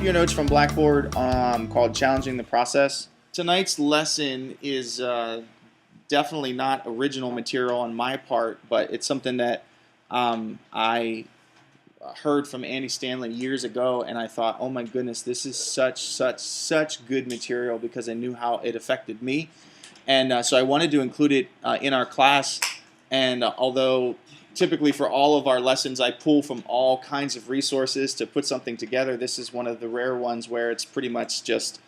up your notes from Blackboard called Challenging the Process. Tonight's lesson is definitely not original material on my part, but it's something that I heard from Andy Stanley years ago, and I thought, oh my goodness, this is such good material because I knew how it affected me. And so I wanted to include it in our class, and although typically for all of our lessons I pull from all kinds of resources to put something together, this is one of the rare ones where it's pretty much just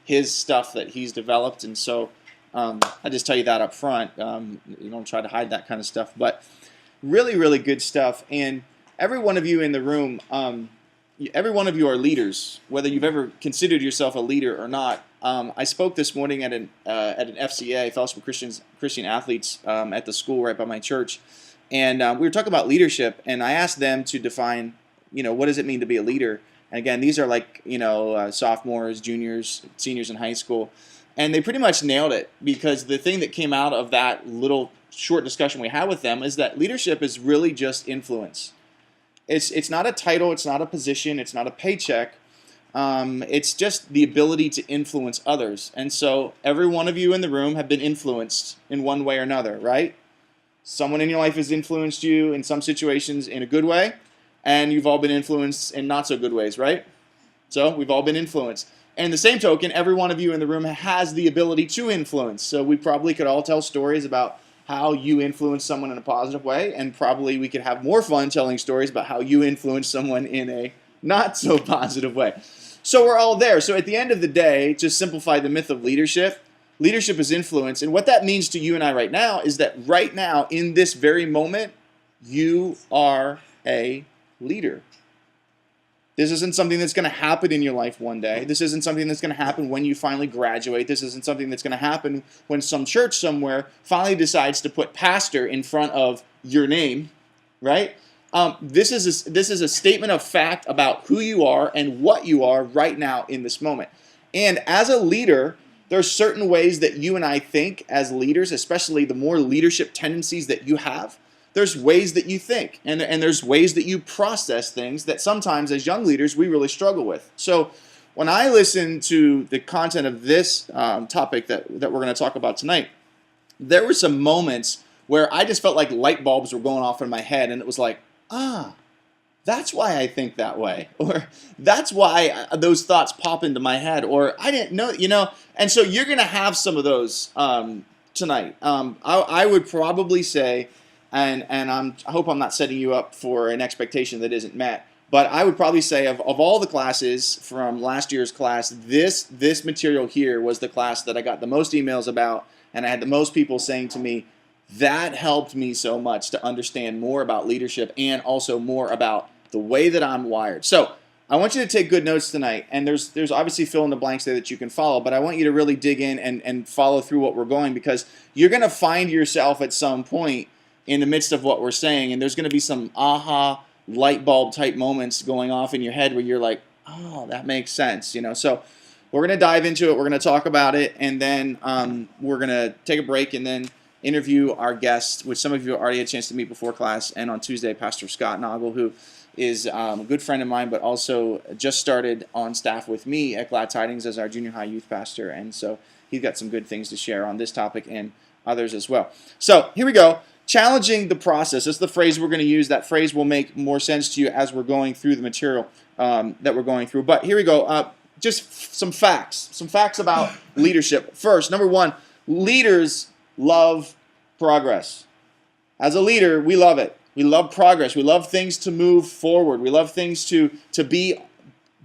his stuff that he's developed. And so I just tell you that up front. You don't try to hide that kind of stuff, but really good stuff. And every one of you in the room, every one of you are leaders, whether you've ever considered yourself a leader or not. I spoke this morning at an FCA, Fellowship of Christian Athletes, at the school right by my church. And we were talking about leadership, and I asked them to define, what does it mean to be a leader? And again, these are like, sophomores, juniors, seniors in high school. And they pretty much nailed it, because the thing that came out of that little short discussion we had with them is that leadership is really just influence. It's not a title, it's not a position, it's not a paycheck. It's just the ability to influence others. And so every one of you in the room have been influenced in one way or another, right? Someone in your life has influenced you in some situations in a good way, and you've all been influenced in not so good ways, right? So we've all been influenced. And the same token, every one of you in the room has the ability to influence. So we probably could all tell stories about how you influence someone in a positive way, and probably we could have more fun telling stories about how you influence someone in a not so positive way. So we're all there. So at the end of the day, to simplify the myth of leadership, leadership is influence. And what that means to you and I right now is that right now, in this very moment, you are a leader. This isn't something that's going to happen in your life one day. This isn't something that's going to happen when you finally graduate. This isn't something that's going to happen when some church somewhere finally decides to put pastor in front of your name, right? This is a statement of fact about who you are and what you are right now in this moment. And as a leader, there are certain ways that you and I think as leaders, especially the more leadership tendencies that you have. There's ways that you think, and there's ways that you process things that sometimes as young leaders we really struggle with. So when I listen to the content of this topic that we're going to talk about tonight, there were some moments where I just felt like light bulbs were going off in my head, and it was like, that's why I think that way, or that's why those thoughts pop into my head, or I didn't know, and so you're going to have some of those tonight. I would probably say, and I hope I'm not setting you up for an expectation that isn't met, but I would probably say of all the classes from last year's class, this material here was the class that I got the most emails about, and I had the most people saying to me, that helped me so much to understand more about leadership and also more about the way that I'm wired. So I want you to take good notes tonight, and there's obviously fill in the blanks there that you can follow, but I want you to really dig in and follow through what we're going, because you're going to find yourself at some point in the midst of what we're saying, and there's going to be some aha light bulb type moments going off in your head where you're like, oh, that makes sense, So we're going to dive into it, we're going to talk about it, and then we're going to take a break and then interview our guest, which some of you already had a chance to meet before class, and on Tuesday, Pastor Scott Noggle, who is a good friend of mine, but also just started on staff with me at Glad Tidings as our junior high youth pastor, and so he's got some good things to share on this topic and others as well. So here we go. Challenging the process. That's the phrase we're going to use. That phrase will make more sense to you as we're going through the material that we're going through. But here we go. Just some facts. Some facts about leadership. First, number one, leaders love progress. As a leader, we love it. We love progress. We love things to move forward. We love things to be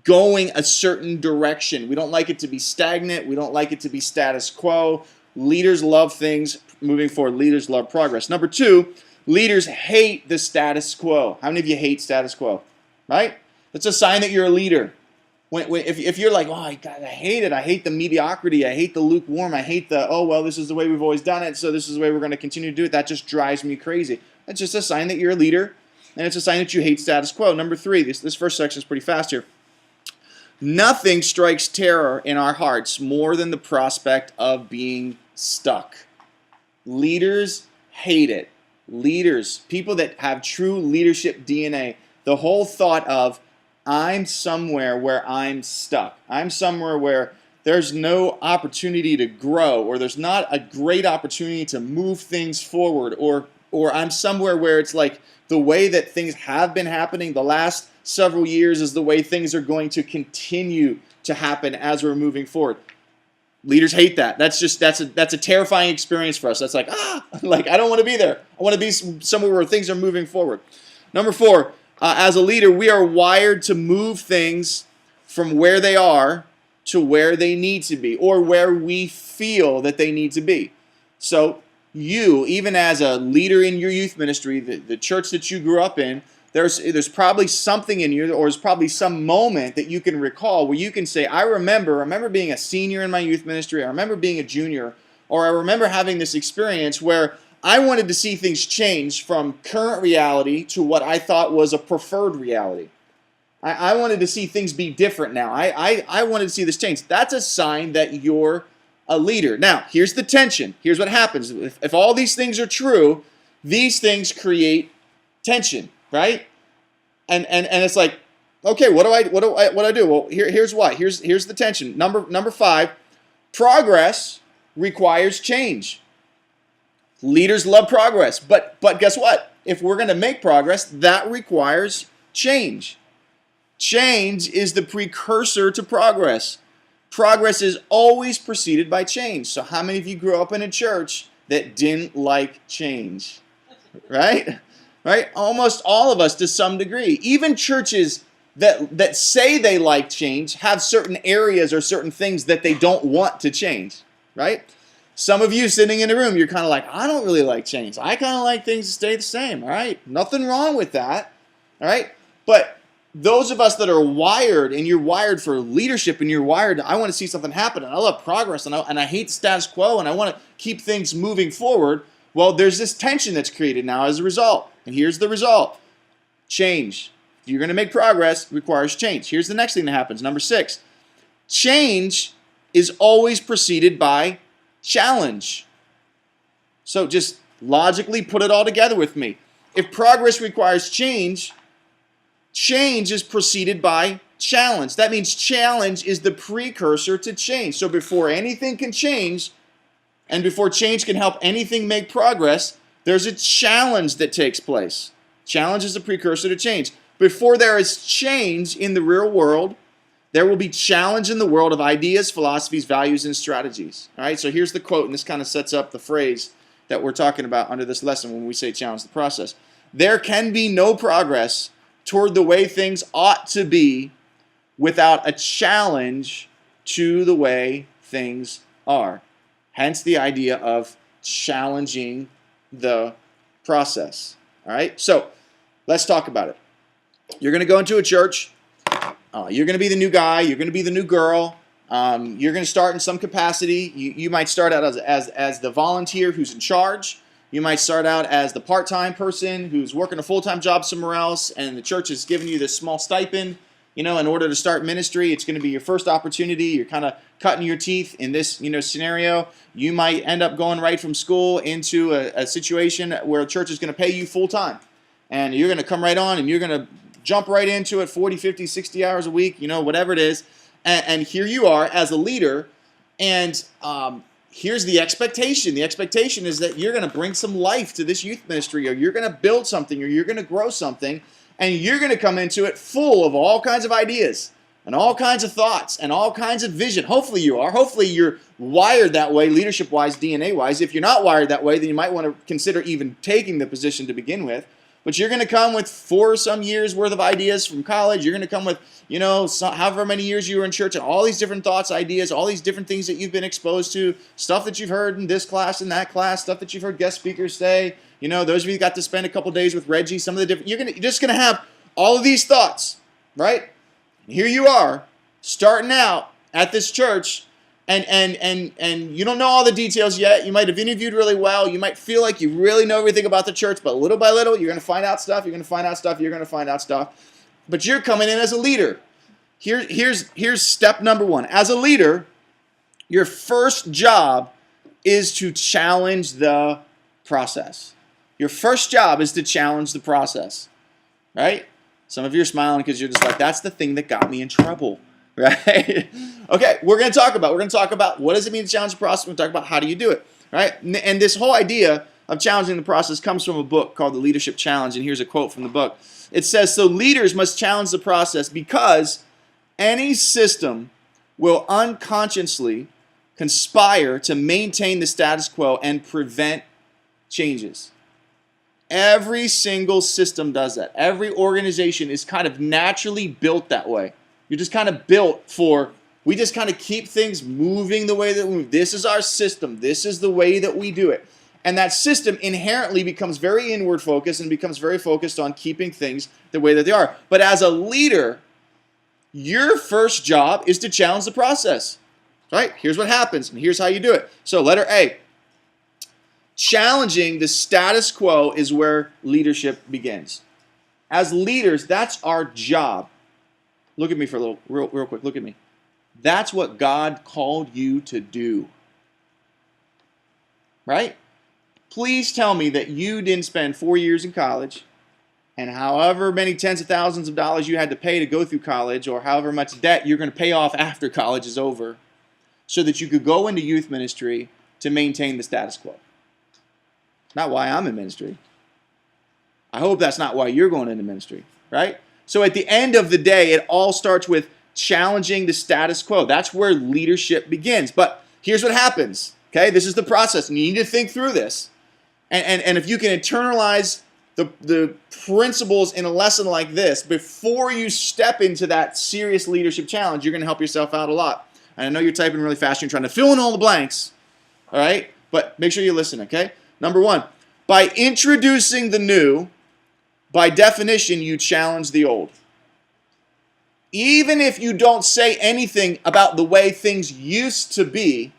going a certain direction. We don't like it to be stagnant. We don't like it to be status quo. Leaders love things moving forward. Leaders love progress. Number two, leaders hate the status quo. How many of you hate status quo? Right? That's a sign that you're a leader. If you're like, oh, God, I hate it. I hate the mediocrity. I hate the lukewarm. I hate the, oh, well, this is the way we've always done it, so this is the way we're going to continue to do it. That just drives me crazy. That's just a sign that you're a leader, and it's a sign that you hate status quo. Number three, this first section is pretty fast here. Nothing strikes terror in our hearts more than the prospect of being stuck. Leaders hate it. Leaders, people that have true leadership DNA, the whole thought of, I'm somewhere where I'm stuck. I'm somewhere where there's no opportunity to grow, or there's not a great opportunity to move things forward, or I'm somewhere where it's like the way that things have been happening the last several years is the way things are going to continue to happen as we're moving forward. Leaders hate that. That's a terrifying experience for us. That's like, like I don't want to be there. I want to be somewhere where things are moving forward. Number 4, as a leader, we are wired to move things from where they are to where they need to be, or where we feel that they need to be. So you, even as a leader in your youth ministry, the church that you grew up in, there's probably something in you, or there's probably some moment that you can recall where you can say, I remember being a senior in my youth ministry, I remember being a junior, or I remember having this experience where I wanted to see things change from current reality to what I thought was a preferred reality. I wanted to see things be different now. I wanted to see this change. That's a sign that you're a leader. Now, here's the tension. Here's what happens. If all these things are true, these things create tension, right? And it's like, okay, what do I do? Well, here's why. Here's the tension. Number 5, progress requires change. Leaders love progress, but guess what? If we're going to make progress, that requires change. Change is the precursor to progress. Progress is always preceded by change. So how many of you grew up in a church that didn't like change? Right? Right? Almost all of us to some degree. Even churches that say they like change have certain areas or certain things that they don't want to change. Right? Some of you sitting in the room, you're kind of like, I don't really like change. I kind of like things to stay the same. All right? Nothing wrong with that. All right? But those of us that are wired, and you're wired for leadership, and you're wired, I want to see something happen, and I love progress, and I hate status quo, and I want to keep things moving forward. Well, there's this tension that's created now as a result. And here's the result. Change. If you're going to make progress, it requires change. Here's the next thing that happens. Number 6. Change is always preceded by challenge. So just logically put it all together with me. If progress requires change, change is preceded by challenge. That means challenge is the precursor to change. So before anything can change, and before change can help anything make progress, there's a challenge that takes place. Challenge is the precursor to change. Before there is change in the real world, there will be challenge in the world of ideas, philosophies, values, and strategies. All right, so here's the quote, and this kind of sets up the phrase that we're talking about under this lesson when we say challenge the process. There can be no progress toward the way things ought to be without a challenge to the way things are. Hence the idea of challenging the process. All right, so let's talk about it. You're going to go into a church. You're going to be the new guy. You're going to be the new girl. You're going to start in some capacity. You might start out as the volunteer who's in charge. You might start out as the part-time person who's working a full-time job somewhere else, and the church is giving you this small stipend, in order to start ministry. It's going to be your first opportunity. You're kind of cutting your teeth in this, scenario. You might end up going right from school into a situation where a church is going to pay you full-time, and you're going to come right on, and you're going to jump right into it 40, 50, 60 hours a week, whatever it is, and here you are as a leader, and here's the expectation. The expectation is that you're going to bring some life to this youth ministry, or you're going to build something, or you're going to grow something, and you're going to come into it full of all kinds of ideas and all kinds of thoughts and all kinds of vision. Hopefully you are. Hopefully you're wired that way, leadership-wise, DNA-wise. If you're not wired that way, then you might want to consider even taking the position to begin with. But you're going to come with 4 or some years worth of ideas from college. You're going to come with, however many years you were in church, and all these different thoughts, ideas, all these different things that you've been exposed to, stuff that you've heard in this class and that class, stuff that you've heard guest speakers say. Those of you who got to spend a couple days with Reggie, some of the different, you're just going to have all of these thoughts, right? Here you are, starting out at this church, and you don't know all the details yet. You might have interviewed really well. You might feel like you really know everything about the church, but little by little, you're going to find out stuff. You're going to find out stuff. You're going to find out stuff. But you're coming in as a leader. Here's step number 1. As a leader, your first job is to challenge the process. Your first job is to challenge the process, right? Some of you are smiling because you're just like, that's the thing that got me in trouble, right? Okay, we're going to talk about what does it mean to challenge the process. We're going to talk about how do you do it, right? And this whole idea of challenging the process comes from a book called The Leadership Challenge, and here's a quote from the book. It says, so leaders must challenge the process because any system will unconsciously conspire to maintain the status quo and prevent changes. Every single system does that. Every organization is kind of naturally built that way. You're just kind of built for, we just kind of keep things moving the way that we move. This is our system. This is the way that we do it. And that system inherently becomes very inward focused and becomes very focused on keeping things the way that they are. But as a leader, your first job is to challenge the process. Right? Here's what happens, and here's how you do it. So letter A. Challenging the status quo is where leadership begins. As leaders, that's our job. Look at me for a little, real quick. Look at me. That's what God called you to do. Right? Please tell me that you didn't spend 4 years in college and however many tens of thousands of dollars you had to pay to go through college or however much debt you're going to pay off after college is over so that you could go into youth ministry to maintain the status quo. Not why I'm in ministry. I hope that's not why you're going into ministry, right? So at the end of the day, it all starts with challenging the status quo. That's where leadership begins. But here's what happens, okay? This is the process, and you need to think through this. And if you can internalize the principles in a lesson like this before you step into that serious leadership challenge, you're going to help yourself out a lot. And I know you're typing really fast. You're trying to fill in all the blanks, all right? But make sure you listen, okay? Number one, by introducing the new, by definition, you challenge the old. Even if you don't say anything about the way things used to be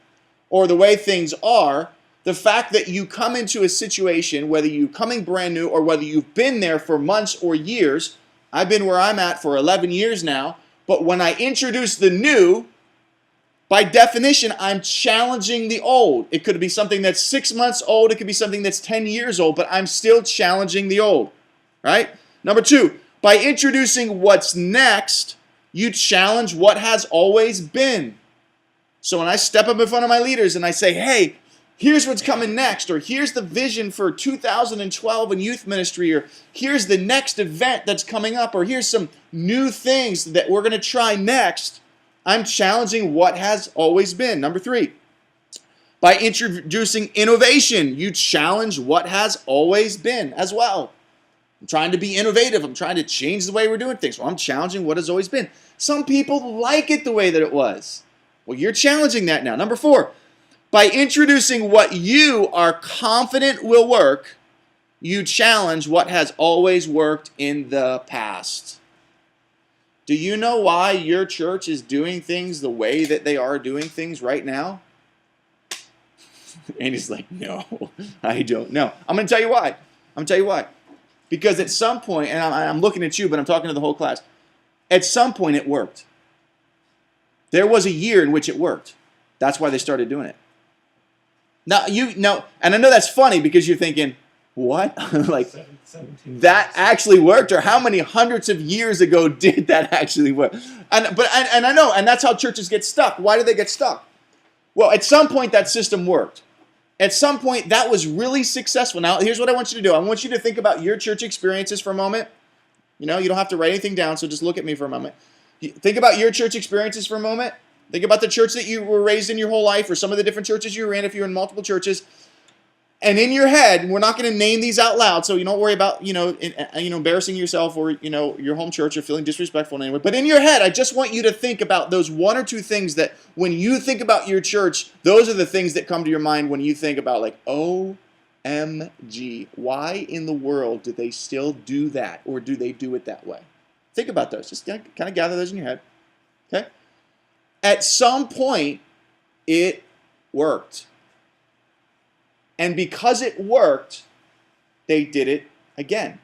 or the way things are, the fact that you come into a situation, whether you're coming brand new or whether you've been there for months or years, I've been where I'm at for 11 years now, but when I introduce the new, by definition, I'm challenging the old. It could be something that's 6 months old, it could be something that's 10 years old, but I'm still challenging the old, right? Number two, by introducing what's next, you challenge what has always been. So when I step up in front of my leaders and I say, hey, here's what's coming next, or here's the vision for 2012 in youth ministry, or here's the next event that's coming up, or here's some new things that we're going to try next, I'm challenging what has always been. Number three, by introducing innovation, you challenge what has always been as well. I'm trying to be innovative. I'm trying to change the way we're doing things. Well, I'm challenging what has always been. Some people like it the way that it was. Well, you're challenging that now. Number four, by introducing what you are confident will work, you challenge what has always worked in the past. Do you know why your church is doing things the way that they are doing things right now? And he's like, no, I don't know. I'm going to tell you why. Because at some point, and I'm looking at you, but I'm talking to the whole class. At some point, it worked. There was a year in which it worked. That's why they started doing it. Now, and I know that's funny because you're thinking, what? Like, that actually worked? Or how many hundreds of years ago did that actually work? And I know, and that's how churches get stuck. Why do they get stuck? Well, at some point, that system worked. At some point, that was really successful. Now, here's what I want you to do. I want you to think about your church experiences for a moment. You know, you don't have to write anything down, so just look at me for a moment. Think about your church experiences for a moment. Think about the church that you were raised in your whole life, or some of the different churches you were in if you're in multiple churches. And in your head, we're not going to name these out loud, so you don't worry about, embarrassing yourself or, your home church or feeling disrespectful in any way. But in your head, I just want you to think about those one or two things that when you think about your church, those are the things that come to your mind when you think about, like, OMG, why in the world do they still do that, or do they do it that way? Think about those. Just kind of gather those in your head, okay? At some point, it worked. And because it worked, they did it again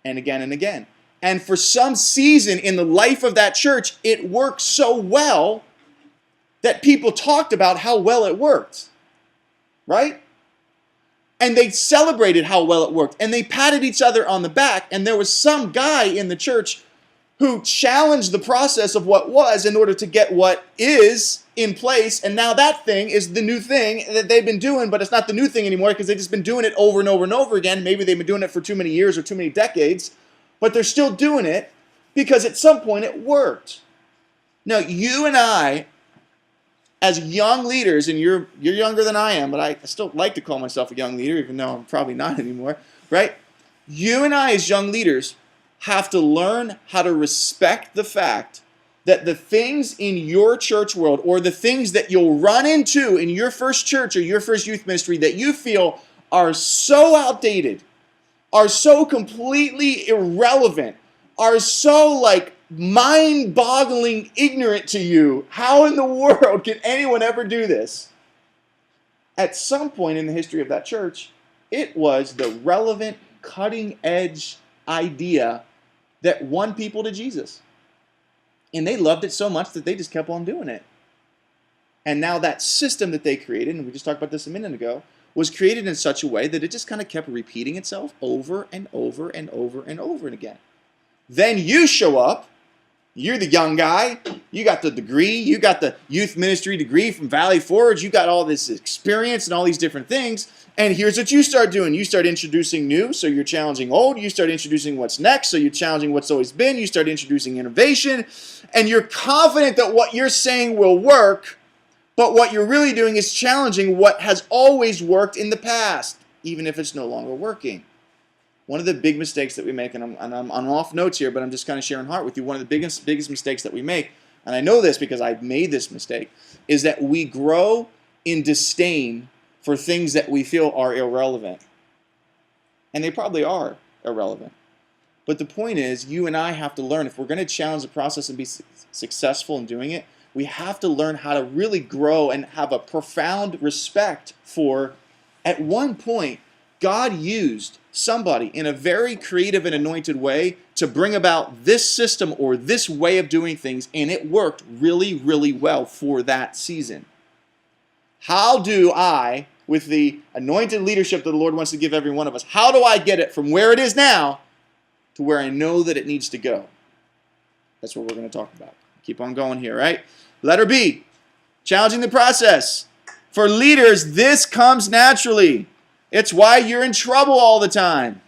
and again and again. And for some season in the life of that church, it worked so well that people talked about how well it worked, right? And they celebrated how well it worked. And they patted each other on the back. And there was some guy in the church who challenged the process of what was in order to get what is in place, and now that thing is the new thing that they've been doing, but it's not the new thing anymore because they've just been doing it over and over and over again. Maybe they've been doing it for too many years or too many decades, but they're still doing it because at some point it worked. Now, you and I, as young leaders, and you're younger than I am, but I still like to call myself a young leader, even though I'm probably not anymore, right? You and I, as young leaders, have to learn how to respect the fact that the things in your church world, or the things that you'll run into in your first church or your first youth ministry that you feel are so outdated, are so completely irrelevant, are so like mind-boggling ignorant to you. How in the world can anyone ever do this? At some point in the history of that church, it was the relevant, cutting-edge idea that won people to Jesus. And they loved it so much that they just kept on doing it. And now that system that they created, and we just talked about this a minute ago, was created in such a way that it just kind of kept repeating itself over and over and over and over and again. Then you show up, you're the young guy, you got the degree, you got the youth ministry degree from Valley Forge, you got all this experience and all these different things, and here's what you start doing. You start introducing new, so you're challenging old. You start introducing what's next, so you're challenging what's always been. You start introducing innovation, and you're confident that what you're saying will work, but what you're really doing is challenging what has always worked in the past, even if it's no longer working. One of the big mistakes that we make, and I'm off notes here, but I'm just kind of sharing heart with you, one of the biggest mistakes that we make, and I know this because I've made this mistake, is that we grow in disdain for things that we feel are irrelevant. And they probably are irrelevant. But the point is, you and I have to learn, if we're going to challenge the process and be successful in doing it, we have to learn how to really grow and have a profound respect for, at one point, God used somebody in a very creative and anointed way to bring about this system or this way of doing things, and it worked really, really well for that season. How do I, with the anointed leadership that the Lord wants to give every one of us, how do I get it from where it is now to where I know that it needs to go? That's what we're going to talk about. Keep on going here, right? Letter B, challenging the process. For leaders, this comes naturally. It's why you're in trouble all the time,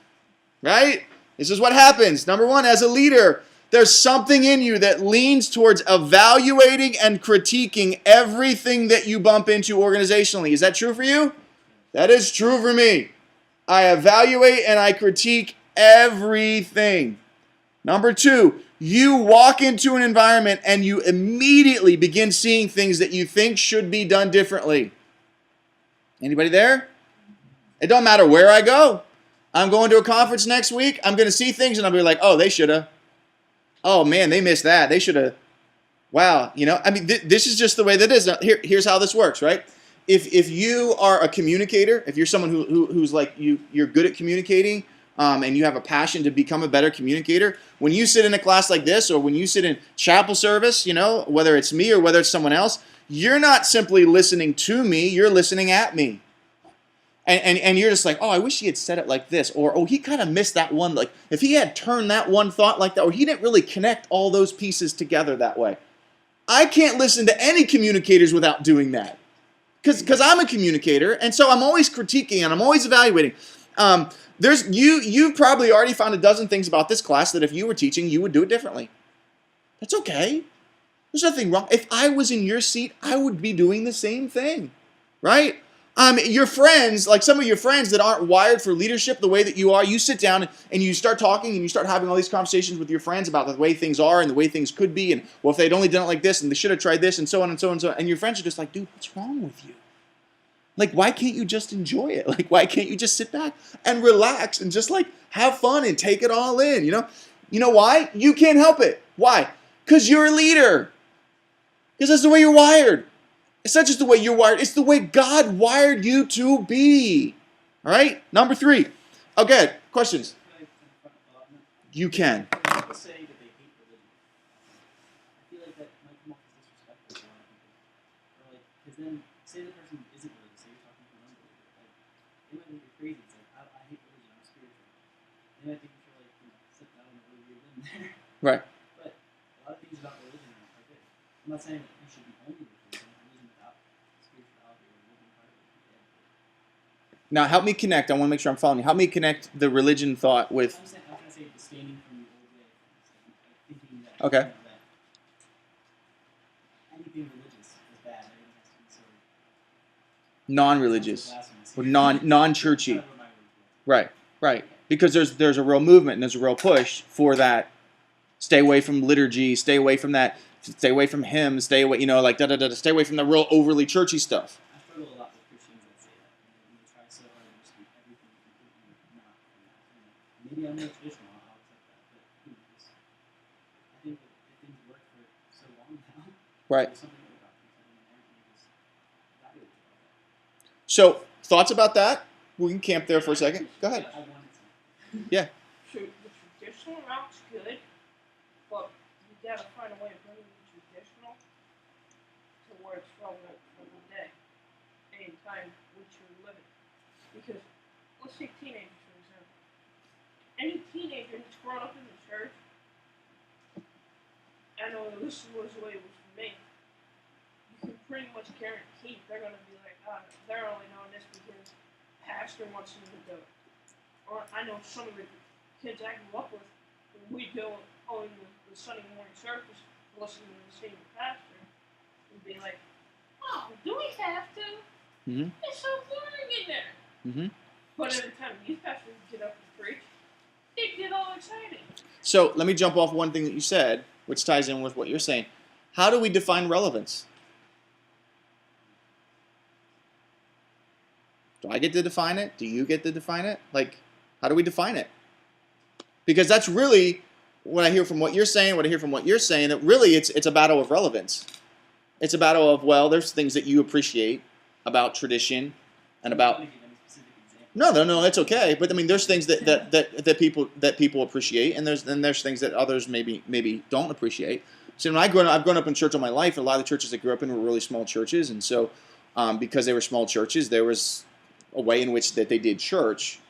right? This is what happens. Number one, as a leader, there's something in you that leans towards evaluating and critiquing everything that you bump into organizationally. Is that true for you? That is true for me. I evaluate and I critique everything. Number two, you walk into an environment and you immediately begin seeing things that you think should be done differently. Anybody there? It don't matter where I go. I'm going to a conference next week. I'm going to see things and I'll be like, oh, they should have. Oh, man, they missed that. They should have. Wow. You know, I mean, this is just the way that it is. Here's how this works, right? If you are a communicator, if you're someone who's like you're good at communicating, and you have a passion to become a better communicator, when you sit in a class like this or when you sit in chapel service, you know, whether it's me or whether it's someone else, you're not simply listening to me, you're listening at me. And you're just like, oh, I wish he had said it like this. Or, oh, he kind of missed that one. Like, if he had turned that one thought like that, or he didn't really connect all those pieces together that way. I can't listen to any communicators without doing that. Because I'm a communicator, and so I'm always critiquing and I'm always evaluating. You've probably already found a dozen things about this class that if you were teaching, you would do it differently. That's okay. There's nothing wrong. If I was in your seat, I would be doing the same thing, right? Your friends, like some of your friends that aren't wired for leadership the way that you are, you sit down and you start talking and you start having all these conversations with your friends about the way things are and the way things could be, and well, if they'd only done it like this and they should have tried this and so on and so on and so on, and your friends are just like, dude, what's wrong with you? Like, why can't you just enjoy it? Like, why can't you just sit back and relax and just like have fun and take it all in, you know? You know why? You can't help it. Why? Because you're a leader. Because that's the way you're wired. It's not just the way you're wired. It's the way God wired you to be. All right? Number 3. Okay, questions? You can. People say that they hate religion. I feel like that might come off as disrespectful to a lot of people. Or like, because then, say the person isn't religious, say you're talking to an unbeliever. Like, they might think you're crazy. It's like, I hate religion, I'm spiritual. They might think you're like, sit down and really read in there. Right. But I'm not saying that you should be only religion without spirituality or living part of it. Now, help me connect. I want to make sure I'm following you. Help me connect the religion thought with. I'm trying to say abstaining from the old way, like thinking that, Okay. that anything religious is bad. Everything has to be sort of Non-religious, blasphemous. or non-churchy. Kind of what my words were. Right. Because there's a real movement and there's a real push for that. Stay away from liturgy. Stay away from that. Stay away from hymns. Stay away. Like da da da. Stay away from the real overly churchy stuff. I struggle a lot with Christians that say that. And they try so hard to just keep everything completely not from that. Maybe I'm more traditional, I'll accept that. But I think that if things work for so long now, Right. there's something about becoming inherently just valuable about that. So thoughts about that? We can camp there for a second. Go ahead. I wanted to. Yeah. So the traditional route's good, but you gotta find a way of bringing the traditional to where it's relevant for the day and time which you're living. Because let's take teenagers for example. Any teenager who's grown up in the church, I know this was the way it was for me. You can pretty much guarantee they're gonna be like, they're only knowing this because pastor wants them to do it. Or I know some of the kids I grew up with, when we go on the Sunday morning service, listening to the same pastor, would be like, "Oh, do we have to? Mm-hmm. It's so boring in there." Mm-hmm. But every time these pastors get up and preach, they get all excited. So let me jump off one thing that you said, which ties in with what you're saying. How do we define relevance? Do I get to define it? Do you get to define it? Like, how do we define it? Because that's really what I hear from what you're saying, that really it's a battle of relevance. It's a battle of, well, there's things that you appreciate about tradition and about. I'm not gonna give any specific examples. No, that's okay. But I mean, there's things that people appreciate, and there's things that others maybe don't appreciate. So when I've grown up in church all my life, and a lot of the churches I grew up in were really small churches, and so because they were small churches, there was a way in which that they did church,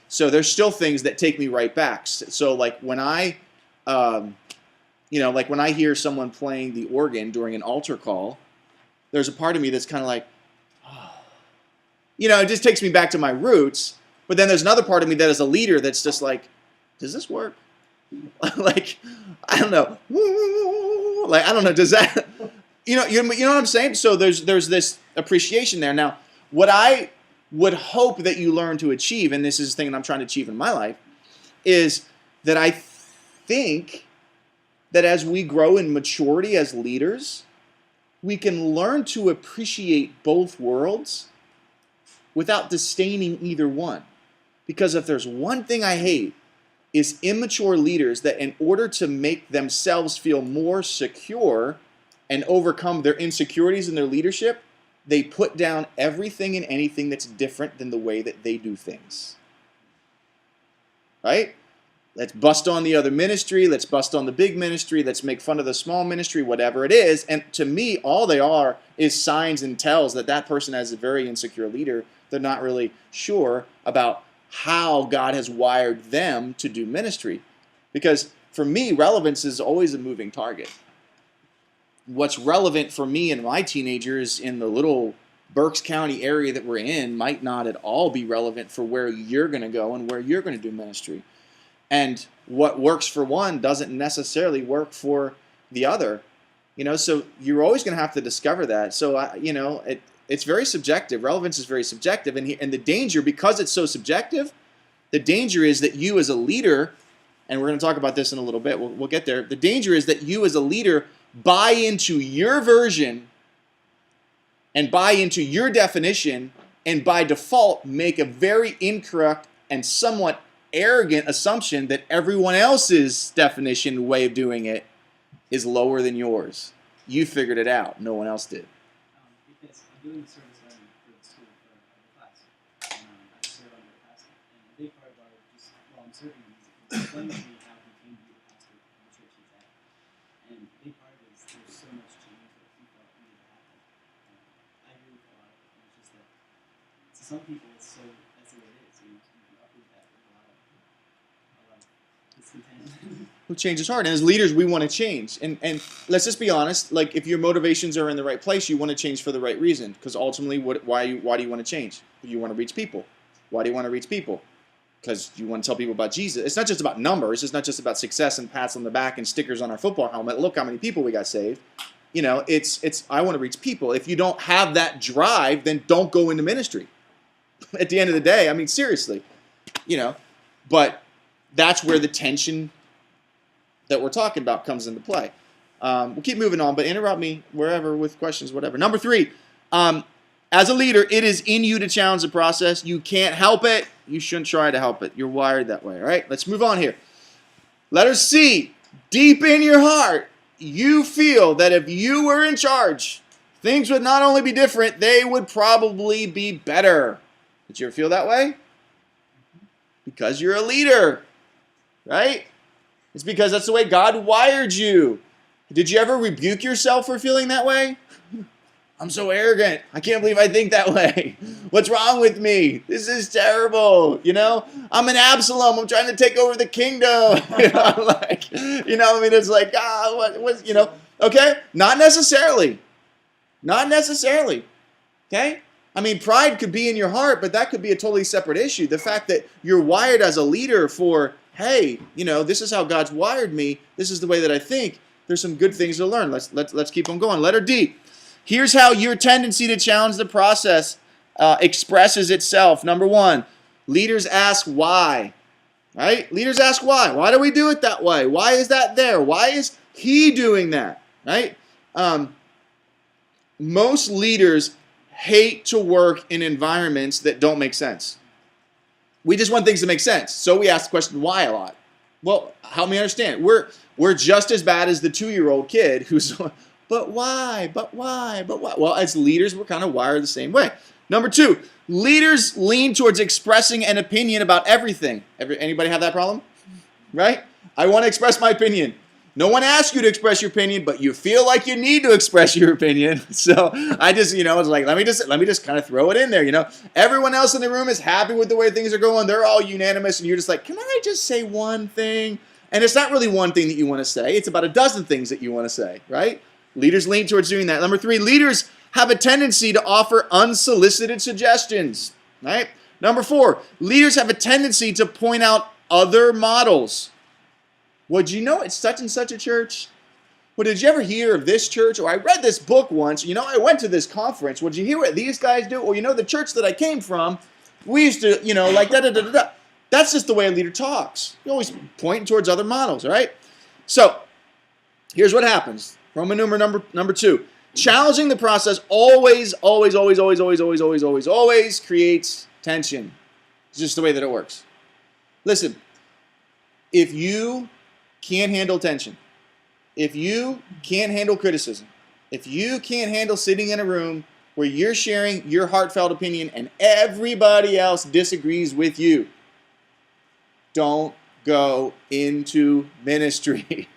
So there's still things that take me right back. So like when I, like when I hear someone playing the organ during an altar call, there's a part of me that's kind of like, oh. It just takes me back to my roots. But then there's another part of me that is a leader that's just like, does this work? Like, I don't know. Like, I don't know. Does that, you know what I'm saying? So there's this appreciation there. Now, what I would hope that you learn to achieve, and this is the thing that I'm trying to achieve in my life, is that I think that as we grow in maturity as leaders, we can learn to appreciate both worlds without disdaining either one. Because if there's one thing I hate, is immature leaders that in order to make themselves feel more secure and overcome their insecurities in their leadership, they put down everything and anything that's different than the way that they do things. Right? Let's bust on the other ministry. Let's bust on the big ministry. Let's make fun of the small ministry, whatever it is. And to me, all they are is signs and tells that that person has a very insecure leader. They're not really sure about how God has wired them to do ministry. Because for me, relevance is always a moving target. What's relevant for me and my teenagers in the little Berks County area that we're in might not at all be relevant for where you're going to go and where you're going to do ministry. And what works for one doesn't necessarily work for the other. So you're always going to have to discover that. So, it's very subjective. Relevance is very subjective. And the danger, because it's so subjective, the danger is that you as a leader, and we're going to talk about this in a little bit, we'll get there. The danger is that you as a leader buy into your version and buy into your definition, and by default make a very incorrect and somewhat arrogant assumption that everyone else's definition, way of doing it, is lower than yours. You figured it out. No one else did. Because I'm doing the service learning for the school for the class. I serve under a pastor. And a big part of our while I'm serving him, he's explaining to me how he came to be the pastor of the church he's at. And a big part of it is there's so much change that he felt needed to happen. I agree with a lot of it. And it's just that to some people that's the way it is. You can uproot that with a lot of discontent. Who changes heart. And as leaders, we want to change. And let's just be honest, like if your motivations are in the right place, you want to change for the right reason. Because ultimately, why do you want to change? You want to reach people. Why do you want to reach people? Because you want to tell people about Jesus. It's not just about numbers. It's not just about success and pats on the back and stickers on our football helmet. Look how many people we got saved. You know, it's I want to reach people. If you don't have that drive, then don't go into ministry. At the end of the day, I mean, seriously, you know, but that's where the tension that we're talking about comes into play. We'll keep moving on, but interrupt me wherever with questions, whatever. Number 3, as a leader, it is in you to challenge the process. You can't help it. You shouldn't try to help it. You're wired that way, all right? Let's move on here. Letter C, deep in your heart, you feel that if you were in charge, things would not only be different, they would probably be better. Did you ever feel that way? Because you're a leader, right? It's because that's the way God wired you. Did you ever rebuke yourself for feeling that way? I'm so arrogant. I can't believe I think that way. What's wrong with me? This is terrible. You know, I'm an Absalom. I'm trying to take over the kingdom. It's like, what, you know, okay? Not necessarily. Not necessarily. Okay? I mean, pride could be in your heart, but that could be a totally separate issue. The fact that you're wired as a leader for, hey, you know, this is how God's wired me. This is the way that I think. There's some good things to learn. Let's keep on going. Letter D. Here's how your tendency to challenge the process expresses itself. Number 1, leaders ask why. Right? Leaders ask why. Why do we do it that way? Why is that there? Why is he doing that? Right? Most leaders hate to work in environments that don't make sense. We just want things to make sense. So we ask the question why a lot. Well, help me understand. We're just as bad as the 2-year-old kid who's, but why? But why? But why? Well, as leaders, we're kind of wired the same way. Number 2, leaders lean towards expressing an opinion about everything. Anybody have that problem? Right? I want to express my opinion. No one asks you to express your opinion, but you feel like you need to express your opinion. So I just, it's like, let me just kind of throw it in there, Everyone else in the room is happy with the way things are going. They're all unanimous, and you're just like, can I just say one thing? And it's not really one thing that you want to say. It's about a dozen things that you want to say, right? Leaders lean towards doing that. Number 3, leaders have a tendency to offer unsolicited suggestions, right? Number 4, leaders have a tendency to point out other models. Well, did you know it's such and such a church? Well, did you ever hear of this church? Or I read this book once. I went to this conference. Well, did you hear what these guys do? Or the church that I came from, we used to, like da-da-da-da-da. That's just the way a leader talks. You're always pointing towards other models, all right? So, here's what happens. Roman numeral number 2. Challenging the process always creates tension. It's just the way that it works. Listen, if you can't handle tension, if you can't handle criticism, if you can't handle sitting in a room where you're sharing your heartfelt opinion and everybody else disagrees with you, don't go into ministry.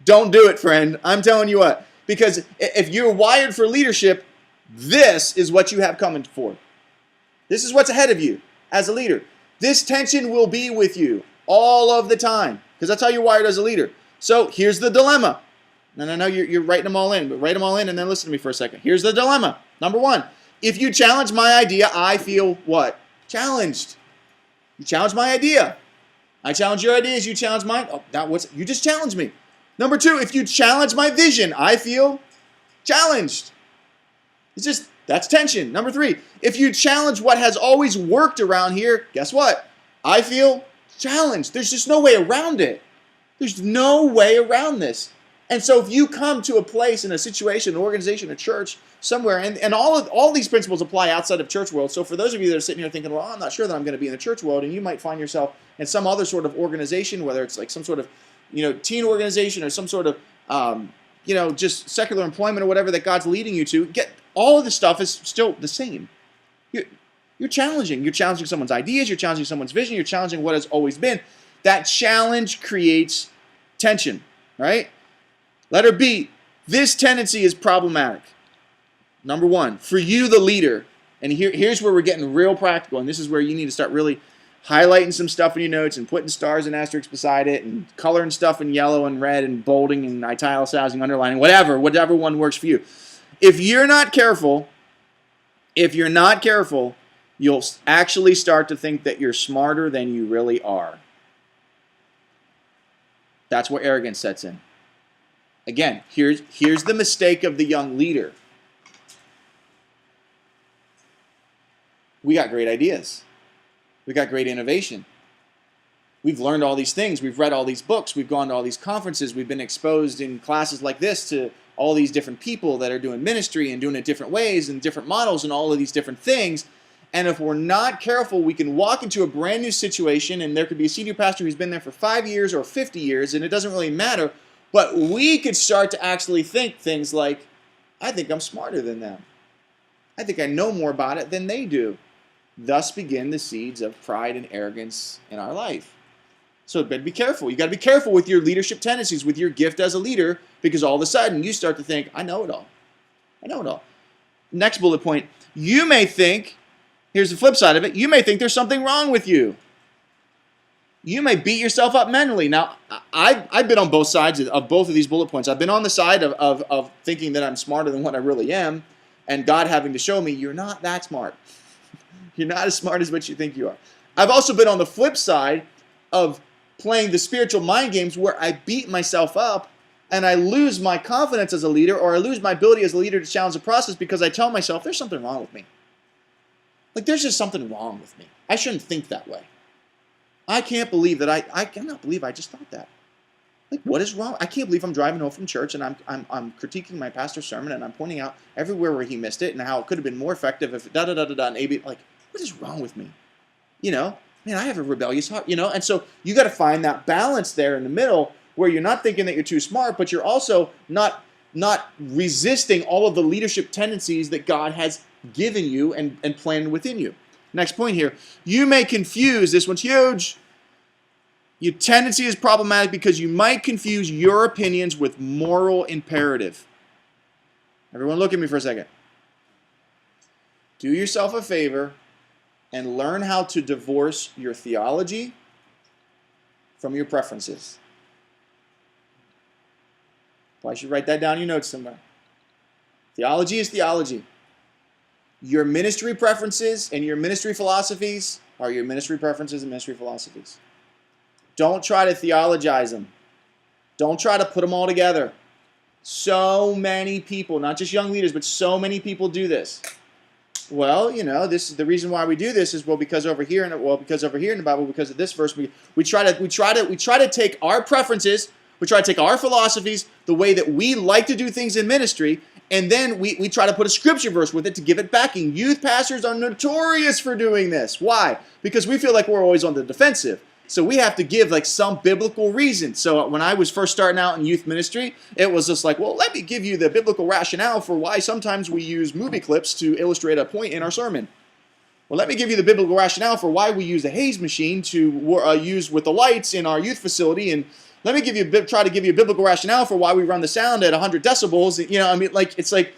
Don't do it, friend. I'm telling you what. Because if you're wired for leadership, this is what you have coming for. This is what's ahead of you as a leader. This tension will be with you all of the time. Because that's how you're wired as a leader. So here's the dilemma. No, you're writing them all in. But write them all in and then listen to me for a second. Here's the dilemma. Number 1. If you challenge my idea, I feel what? Challenged. You challenge my idea. I challenge your ideas, you challenge mine. Oh, you just challenged me. Number 2, if you challenge my vision, I feel challenged. That's tension. Number 3, if you challenge what has always worked around here, guess what? I feel challenged. There's just no way around it. There's no way around this. And so if you come to a place, in a situation, an organization, a church, somewhere, and all these principles apply outside of church world. So for those of you that are sitting here thinking, well, I'm not sure that I'm going to be in the church world, and you might find yourself in some other sort of organization, whether it's like some sort of teen organization or some sort of, just secular employment or whatever that God's leading you to, all of this stuff is still the same. You're challenging. You're challenging someone's ideas. You're challenging someone's vision. You're challenging what has always been. That challenge creates tension, right? Letter B, this tendency is problematic. Number 1, for you, the leader, and here's where we're getting real practical, and this is where you need to start really highlighting some stuff in your notes and putting stars and asterisks beside it and coloring stuff in yellow and red and bolding and italicizing, underlining, whatever one works for you. If you're not careful, you'll actually start to think that you're smarter than you really are. That's where arrogance sets in. Again, here's the mistake of the young leader. We got great ideas. We got great innovation. We've learned all these things. We've read all these books. We've gone to all these conferences. We've been exposed in classes like this to all these different people that are doing ministry and doing it different ways and different models and all of these different things. And if we're not careful, we can walk into a brand new situation, and there could be a senior pastor who's been there for 5 years or 50 years, and it doesn't really matter. But we could start to actually think things like, I think I'm smarter than them. I think I know more about it than they do. Thus begin the seeds of pride and arrogance in our life. So you better be careful. You got to be careful with your leadership tendencies, with your gift as a leader, because all of a sudden you start to think, I know it all. I know it all. Next bullet point, you may think, here's the flip side of it, you may think there's something wrong with you. You may beat yourself up mentally. Now, I've been on both sides of both of these bullet points. I've been on the side of thinking that I'm smarter than what I really am, and God having to show me, you're not that smart. You're not as smart as what you think you are. I've also been on the flip side of playing the spiritual mind games where I beat myself up and I lose my confidence as a leader, or I lose my ability as a leader to challenge the process because I tell myself there's something wrong with me. Like, there's just something wrong with me. I shouldn't think that way. I can't believe that I cannot believe I just thought that. Like, what is wrong? I can't believe I'm driving home from church and I'm critiquing my pastor's sermon and I'm pointing out everywhere where he missed it and how it could have been more effective if da-da-da-da-da and A-B. Like, what is wrong with me? You know, man, I have a rebellious heart, you know? And so you got to find that balance there in the middle where you're not thinking that you're too smart, but you're also not resisting all of the leadership tendencies that God has given you and planted within you. Next point here. You may confuse, this one's huge. Your tendency is problematic because you might confuse your opinions with moral imperative. Everyone look at me for a second. Do yourself a favor and learn how to divorce your theology from your preferences. Well, I should write that down in your notes somewhere. Theology is theology. Your ministry preferences and your ministry philosophies are your ministry preferences and ministry philosophies. Don't try to theologize them. Don't try to put them all together. So many people, not just young leaders, but so many people do this. Well, you know, this is the reason why we do this is because over here in the Bible, because of this verse, we try to take our preferences, we try to take our philosophies, the way that we like to do things in ministry, and then we try to put a scripture verse with it to give it backing. Youth pastors are notorious for doing this. Why? Because we feel like we're always on the defensive. So we have to give like some biblical reason. So when I was first starting out in youth ministry, it was just like, well, let me give you the biblical rationale for why sometimes we use movie clips to illustrate a point in our sermon. Well, let me give you the biblical rationale for why we use a haze machine to use with the lights in our youth facility, and let me try to give you a biblical rationale for why we run the sound at 100 decibels. You know, I mean, like it's like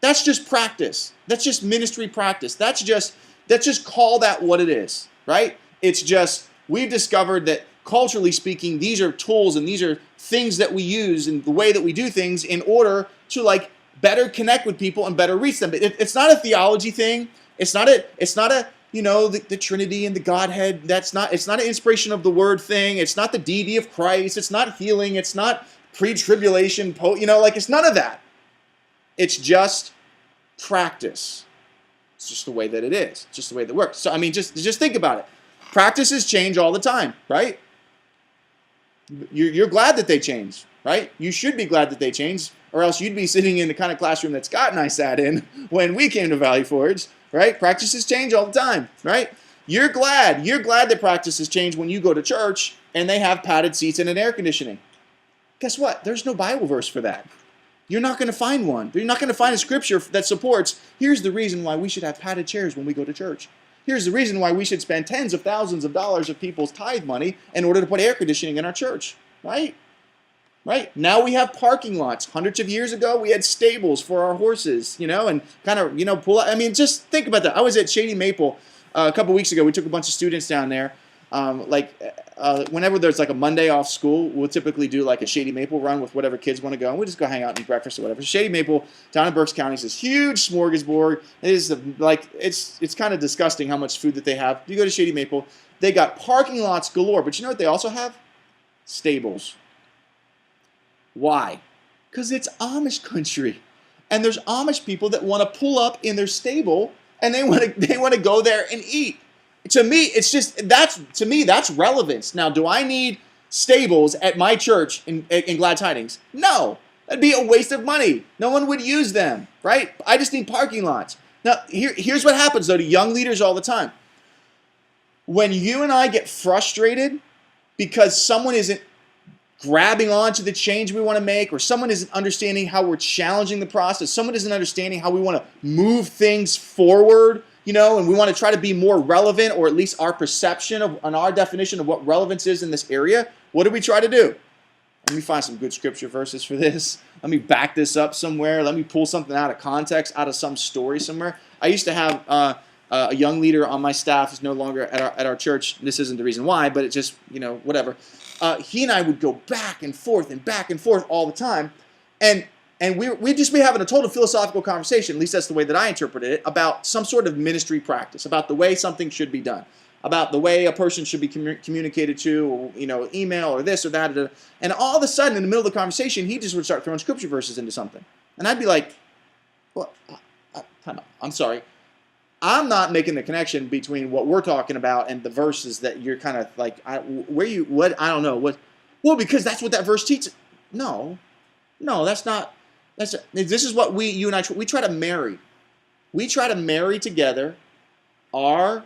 that's just practice. That's just ministry practice. That's just call that what it is, right? It's just, we've discovered that culturally speaking, these are tools and these are things that we use and the way that we do things in order to like better connect with people and better reach them. It's not a theology thing. It's not a you know, the Trinity and the Godhead. It's not an inspiration of the word thing. It's not the deity of Christ. It's not healing. It's not pre-tribulation, you know, like it's none of that. It's just practice. It's just the way that it is. It's just the way that it works. So, I mean, just think about it. Practices change all the time, right? You're glad that they change, right? You should be glad that they change, or else you'd be sitting in the kind of classroom that Scott and I sat in when we came to Valley Forge, right? Practices change all the time, right? You're glad that practices change when you go to church and they have padded seats and an air conditioning. Guess what? There's no Bible verse for that. You're not going to find one. You're not going to find a scripture that supports, here's the reason why we should have padded chairs when we go to church. Here's the reason why we should spend tens of thousands of dollars of people's tithe money in order to put air conditioning in our church, right? Right? Now we have parking lots. Hundreds of years ago, we had stables for our horses, you know, and kind of, you know, pull out. I mean, just think about that. I was at Shady Maple a couple weeks ago, we took a bunch of students down there. Whenever there's like a Monday off school, we'll typically do like a Shady Maple run with whatever kids want to go, and we just go hang out and eat breakfast or whatever. Shady Maple down in Berks County is this huge smorgasbord. It's kind of disgusting how much food that they have. You go to Shady Maple, they got parking lots galore, but you know what they also have? Stables. Why? Because it's Amish country, and there's Amish people that want to pull up in their stable and they want to go there and eat. To me, that's relevance. Now, do I need stables at my church in Glad Tidings? No, that'd be a waste of money. No one would use them, right? I just need parking lots. Now, here's what happens though to young leaders all the time. When you and I get frustrated because someone isn't grabbing on to the change we want to make, or someone isn't understanding how we're challenging the process, someone isn't understanding how we want to move things forward, and we want to try to be more relevant, or at least our perception on our definition of what relevance is in this area, what do we try to do? Let me find some good scripture verses for this. Let me back this up somewhere. Let me pull something out of context, out of some story somewhere. I used to have a young leader on my staff who's no longer at our church. This isn't the reason why, but it just, whatever. He and I would go back and forth all the time, and we'd just be having a total philosophical conversation, at least that's the way that I interpreted it, about some sort of ministry practice, about the way something should be done, about the way a person should be communicated to, or, email or this or that. And all of a sudden, in the middle of the conversation, he just would start throwing scripture verses into something. And I'd be like, well, time out. I'm sorry. I'm not making the connection between what we're talking about and the verses that you're kind of like, I don't know. Well, because that's what that verse teaches. No, that's not. This is what you and I try to marry. We try to marry together our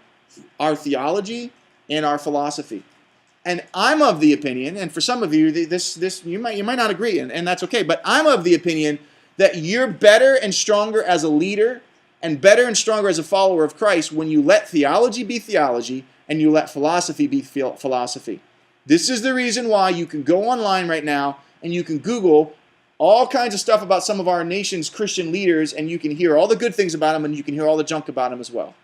theology and our philosophy. And I'm of the opinion, and for some of you, this you might not agree, and that's okay. But I'm of the opinion that you're better and stronger as a leader, and better and stronger as a follower of Christ when you let theology be theology and you let philosophy be philosophy. This is the reason why you can go online right now and you can Google all kinds of stuff about some of our nation's Christian leaders, and you can hear all the good things about them and you can hear all the junk about them as well.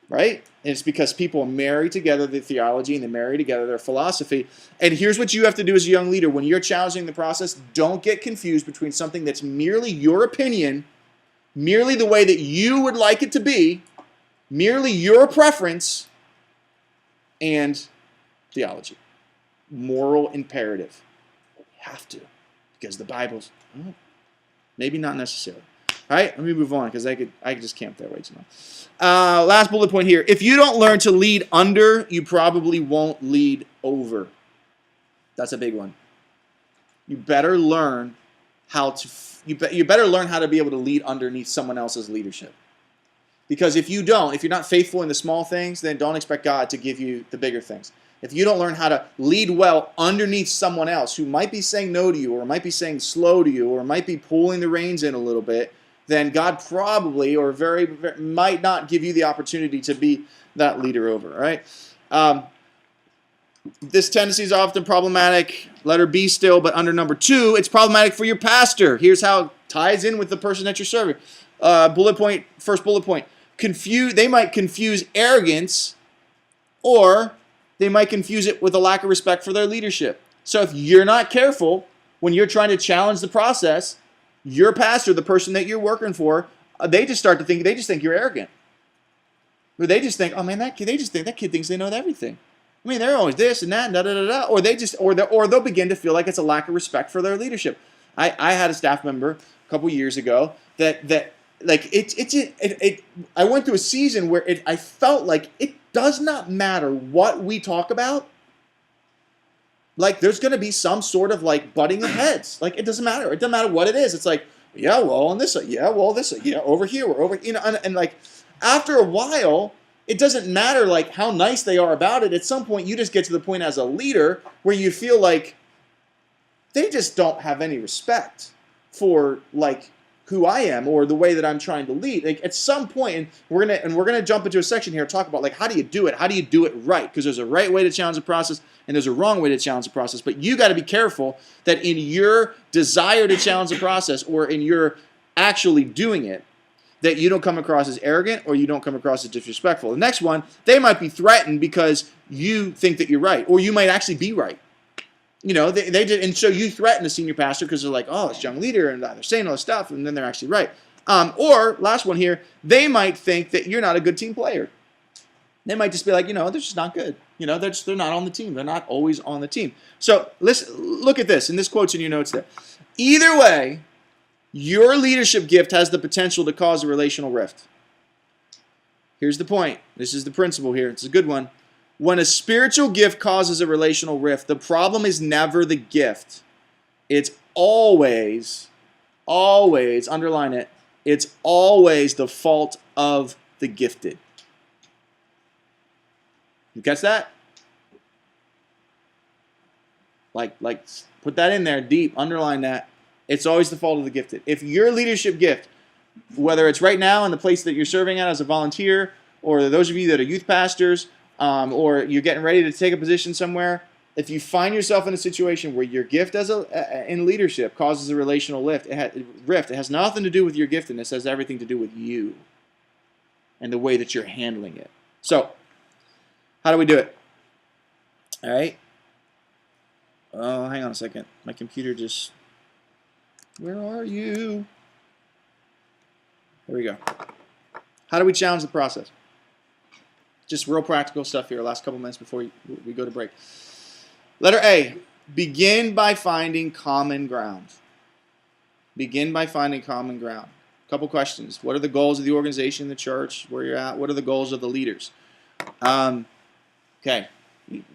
Right? And it's because people marry together their theology and they marry together their philosophy. And here's what you have to do as a young leader. When you're challenging the process, don't get confused between something that's merely your opinion, merely the way that you would like it to be, merely your preference, and theology. Moral imperative. You have to, because the Bible's, maybe not necessarily. All right, let me move on, because I could just camp there way too long. Last bullet point here. If you don't learn to lead under, you probably won't lead over. That's a big one. You better learn how to you better learn how to be able to lead underneath someone else's leadership. Because if you're not faithful in the small things, then don't expect God to give you the bigger things. If you don't learn how to lead well underneath someone else who might be saying no to you, or might be saying slow to you, or might be pulling the reins in a little bit, then God probably or very might not give you the opportunity to be that leader over. Right? This tendency is often problematic, letter B still, but under number 2, it's problematic for your pastor. Here's how it ties in with the person that you're serving. First bullet point. They might confuse arrogance, or they might confuse it with a lack of respect for their leadership. So if you're not careful, when you're trying to challenge the process, your pastor, the person that you're working for, they just think you're arrogant. Or they just think, oh man, that kid thinks they know everything. I mean, they're always this and that, or they'll begin to feel like it's a lack of respect for their leadership. I had a staff member a couple years ago that I went through a season where I felt like it does not matter what we talk about. Like, there's going to be some sort of like butting of heads. Like, it doesn't matter. It doesn't matter what it is. It's like, yeah, well, and this, yeah, well, this, yeah, over here, we're over, and like after a while, it doesn't matter like how nice they are about it. At some point, you just get to the point as a leader where you feel like they just don't have any respect for like who I am or the way that I'm trying to lead. Like at some point, and we're gonna jump into a section here and talk about like how do you do it? How do you do it right? Because there's a right way to challenge the process and there's a wrong way to challenge the process. But you got to be careful that in your desire to challenge the process or in your actually doing it, that you don't come across as arrogant or you don't come across as disrespectful. The next one, they might be threatened because you think that you're right, or you might actually be right. You know, they did, and so you threaten the senior pastor because they're like, oh, this young leader, and they're saying all this stuff, and then they're actually right. Or, last one here, they might think that you're not a good team player. They might just be like, you know, they're just not good. You know, they're not on the team. They're not always on the team. So, look at this, and this quote's in your notes there. Either way, your leadership gift has the potential to cause a relational rift. Here's the point. This is the principle here. It's a good one. When a spiritual gift causes a relational rift, the problem is never the gift. It's always, underline it, it's always the fault of the gifted. You catch that? Like, put that in there deep, underline that. It's always the fault of the gifted. If your leadership gift, whether it's right now in the place that you're serving at as a volunteer, or those of you that are youth pastors, or you're getting ready to take a position somewhere, if you find yourself in a situation where your gift in leadership causes a relational rift, it has nothing to do with your giftedness. It has everything to do with you and the way that you're handling it. So, how do we do it? All right. Oh, hang on a second. My computer just... Where are you? There we go. How do we challenge the process? Just real practical stuff here, last couple minutes before we go to break. Letter A, begin by finding common ground. Begin by finding common ground. Couple questions. What are the goals of the organization, the church, where you're at? What are the goals of the leaders? Okay,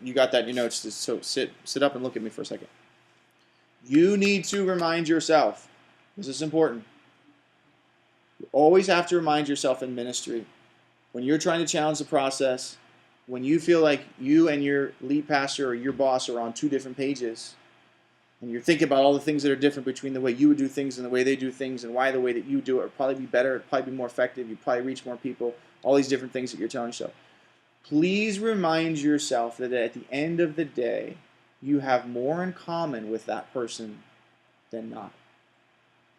you got that in your notes, so sit up and look at me for a second. You need to remind yourself, this is important, you always have to remind yourself in ministry, when you're trying to challenge the process, when you feel like you and your lead pastor or your boss are on two different pages, and you're thinking about all the things that are different between the way you would do things and the way they do things, and why the way that you do it would probably be better, it'd probably be more effective, you'd probably reach more people, all these different things that you're telling yourself. Please remind yourself that at the end of the day, you have more in common with that person than not.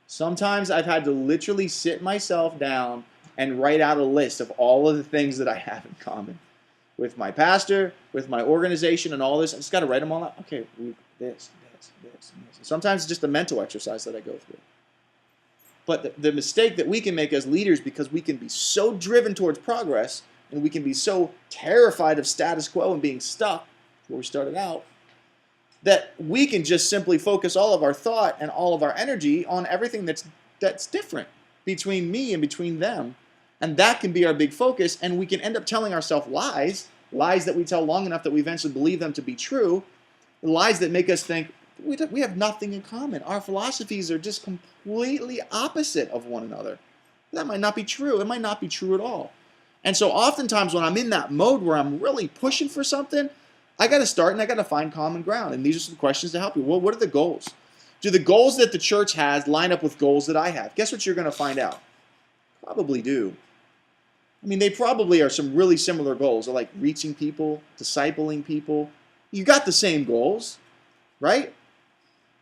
Sometimes I've had to literally sit myself down and write out a list of all of the things that I have in common with my pastor, with my organization, and all this. I just got to write them all out. Okay, this. Sometimes it's just a mental exercise that I go through. But the mistake that we can make as leaders, because we can be so driven towards progress, and we can be so terrified of status quo and being stuck where we started out, that we can just simply focus all of our thought and all of our energy on everything that's different between me and between them. And that can be our big focus, and we can end up telling ourselves lies that we tell long enough that we eventually believe them to be true, lies that make us think we have nothing in common. Our philosophies are just completely opposite of one another. That might not be true. It might not be true at all. And so oftentimes when I'm in that mode where I'm really pushing for something, I got to start and I got to find common ground. And these are some questions to help you. Well, what are the goals? Do the goals that the church has line up with goals that I have? Guess what you're going to find out? Probably do. I mean, they probably are some really similar goals. They're like reaching people, discipling people. You got the same goals, right?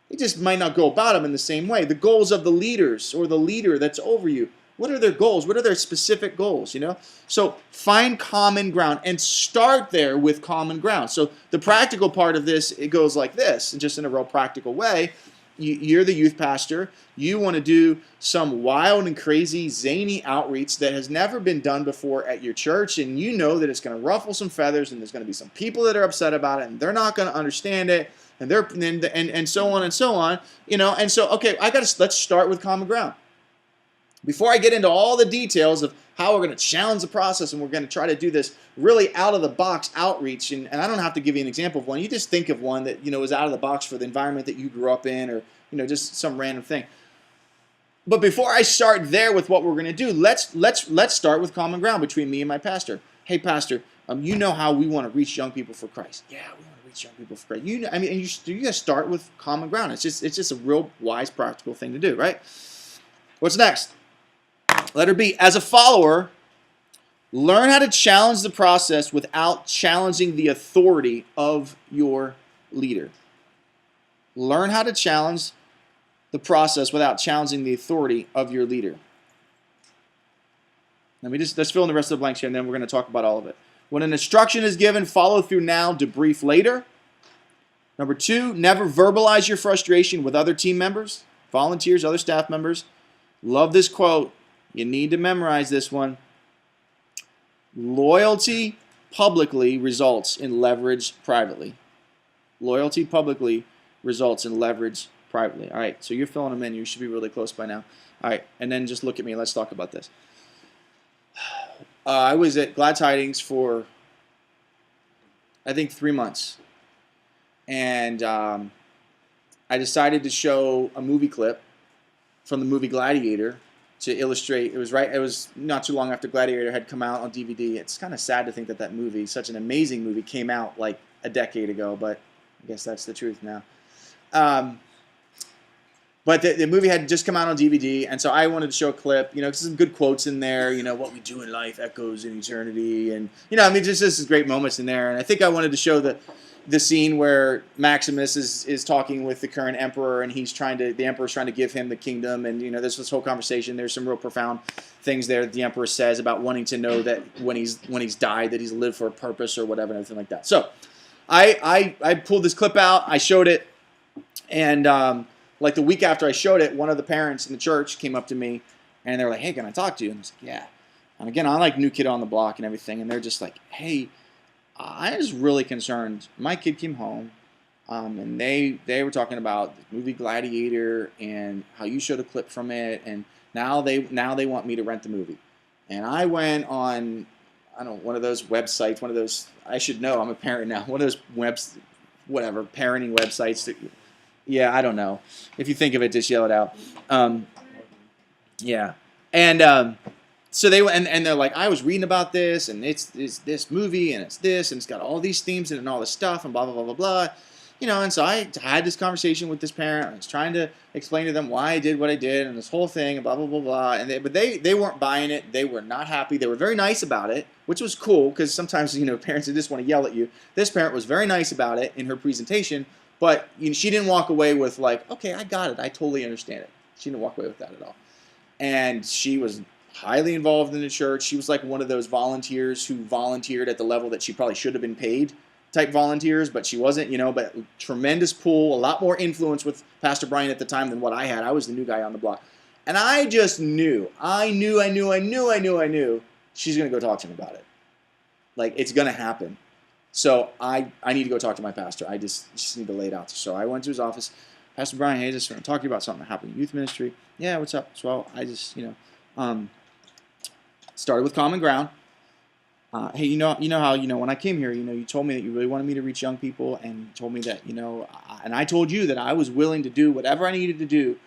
You just might not go about them in the same way. The goals of the leaders or the leader that's over you. What are their goals? What are their specific goals, you know? So find common ground and start there with common ground. So the practical part of this, it goes like this, just in a real practical way. You're the youth pastor. You want to do some wild and crazy, zany outreach that has never been done before at your church, and you know that it's going to ruffle some feathers, and there's going to be some people that are upset about it, and they're not going to understand it, and so on and so on, you know. And so, okay, let's start with common ground. Before I get into all the details of how we're going to challenge the process and we're going to try to do this really out-of-the-box outreach, and I don't have to give you an example of one. You just think of one that, you know, is out of the box for the environment that you grew up in, or, you know, just some random thing. But before I start there with what we're going to do, let's start with common ground between me and my pastor. Hey, pastor, you know how we want to reach young people for Christ. Yeah, we want to reach young people for Christ. You know, I mean, you got to start with common ground. It's just a real wise, practical thing to do, right? What's next? Letter B, as a follower, learn how to challenge the process without challenging the authority of your leader. Learn how to challenge the process without challenging the authority of your leader. let's fill in the rest of the blanks here, and then we're going to talk about all of it. When an instruction is given, follow through now, debrief later. Number 2, never verbalize your frustration with other team members, volunteers, other staff members. Love this quote. You need to memorize this one. Loyalty publicly results in leverage privately. Loyalty publicly results in leverage privately. All right, so you're filling them in. You should be really close by now. All right, and then just look at me. Let's talk about this. I was at Glad Tidings for, I think, 3 months. And I decided to show a movie clip from the movie Gladiator to illustrate. It was not too long after Gladiator had come out on DVD. It's kind of sad to think that that movie, such an amazing movie, came out like a decade ago, but I guess that's the truth now. But the movie had just come out on DVD, and so I wanted to show a clip, some good quotes in there, what we do in life echoes in eternity, and, just great moments in there. And I think I wanted to show the scene where Maximus is talking with the current emperor, and the emperor's trying to give him the kingdom, and there's this whole conversation. There's some real profound things there that the emperor says about wanting to know that when he's died that he's lived for a purpose or whatever and everything like that. So I pulled this clip out, I showed it, and like the week after I showed it, one of the parents in the church came up to me, and they were like, "Hey, can I talk to you?" And I was like, "Yeah." And again, I'm like new kid on the block and everything, and they're just like, "Hey, I was really concerned. My kid came home, and they were talking about the movie Gladiator and how you showed a clip from it, and now they want me to rent the movie." And I went on, one of those websites, one of those, I should know, I'm a parent now, one of those parenting websites. Yeah, I don't know. If you think of it, just yell it out. Yeah, and so they and they're like, I was reading about this, and it's this movie, and it's this, and it's got all these themes in it and all this stuff, and blah blah blah blah blah. And so I had this conversation with this parent. I was trying to explain to them why I did what I did, and this whole thing, and blah blah blah blah. And they weren't buying it. They were not happy. They were very nice about it, which was cool because sometimes parents just want to yell at you. This parent was very nice about it in her presentation, but she didn't walk away with like, okay, I got it. I totally understand it. She didn't walk away with that at all, and she was highly involved in the church. She was like one of those volunteers who volunteered at the level that she probably should have been paid type volunteers, but she wasn't, but tremendous pull, a lot more influence with Pastor Brian at the time than what I had. I was the new guy on the block. And I just knew, I knew she's going to go talk to him about it. Like, it's going to happen. So I need to go talk to my pastor. I just need to lay it out. So I went to his office. Pastor Brian, hey, just want to talk to you about something that happened in youth ministry. Yeah, what's up? So I just, started with Common Ground. Hey, you know how, when I came here, you told me that you really wanted me to reach young people, and you told me that, and I told you that I was willing to do whatever I needed to do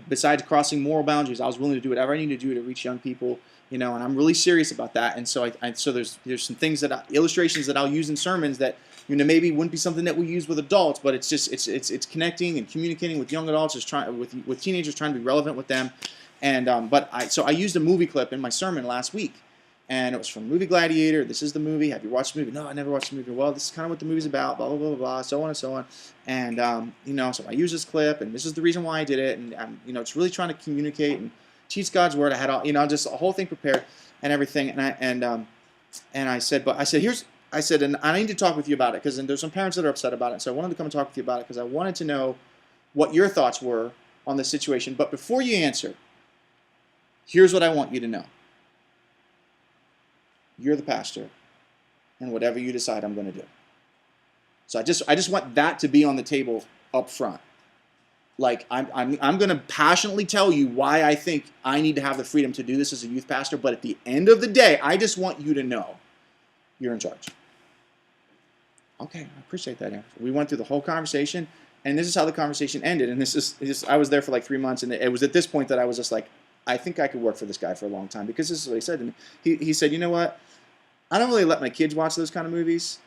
besides crossing moral boundaries. I was willing to do whatever I needed to do to reach young people, and I'm really serious about that. And so so there's some things illustrations that I'll use in sermons that, maybe wouldn't be something that we use with adults, but it's just, it's connecting and communicating with young adults, with teenagers, trying to be relevant with them. And so I used a movie clip in my sermon last week, and it was from the movie Gladiator. This is the movie. Have you watched the movie? No, I never watched the movie. Well, this is kind of what the movie's about. Blah blah blah blah. So on and so on. And so I used this clip, and this is the reason why I did it. And it's really trying to communicate and teach God's word. I had all, just a whole thing prepared and everything. And I said, and I need to talk with you about it because there's some parents that are upset about it. So I wanted to come and talk with you about it because I wanted to know what your thoughts were on this situation. But before you answer, here's what I want you to know. You're the pastor, and whatever you decide, I'm going to do. So I just want that to be on the table up front. Like, I'm going to passionately tell you why I think I need to have the freedom to do this as a youth pastor, but at the end of the day, I just want you to know you're in charge. Okay, I appreciate that answer. We went through the whole conversation, and this is how the conversation ended. And I was there for like 3 months, and it was at this point that I was just like, I think I could work for this guy for a long time, because this is what he said to me. He said, you know what? I don't really let my kids watch those kind of movies.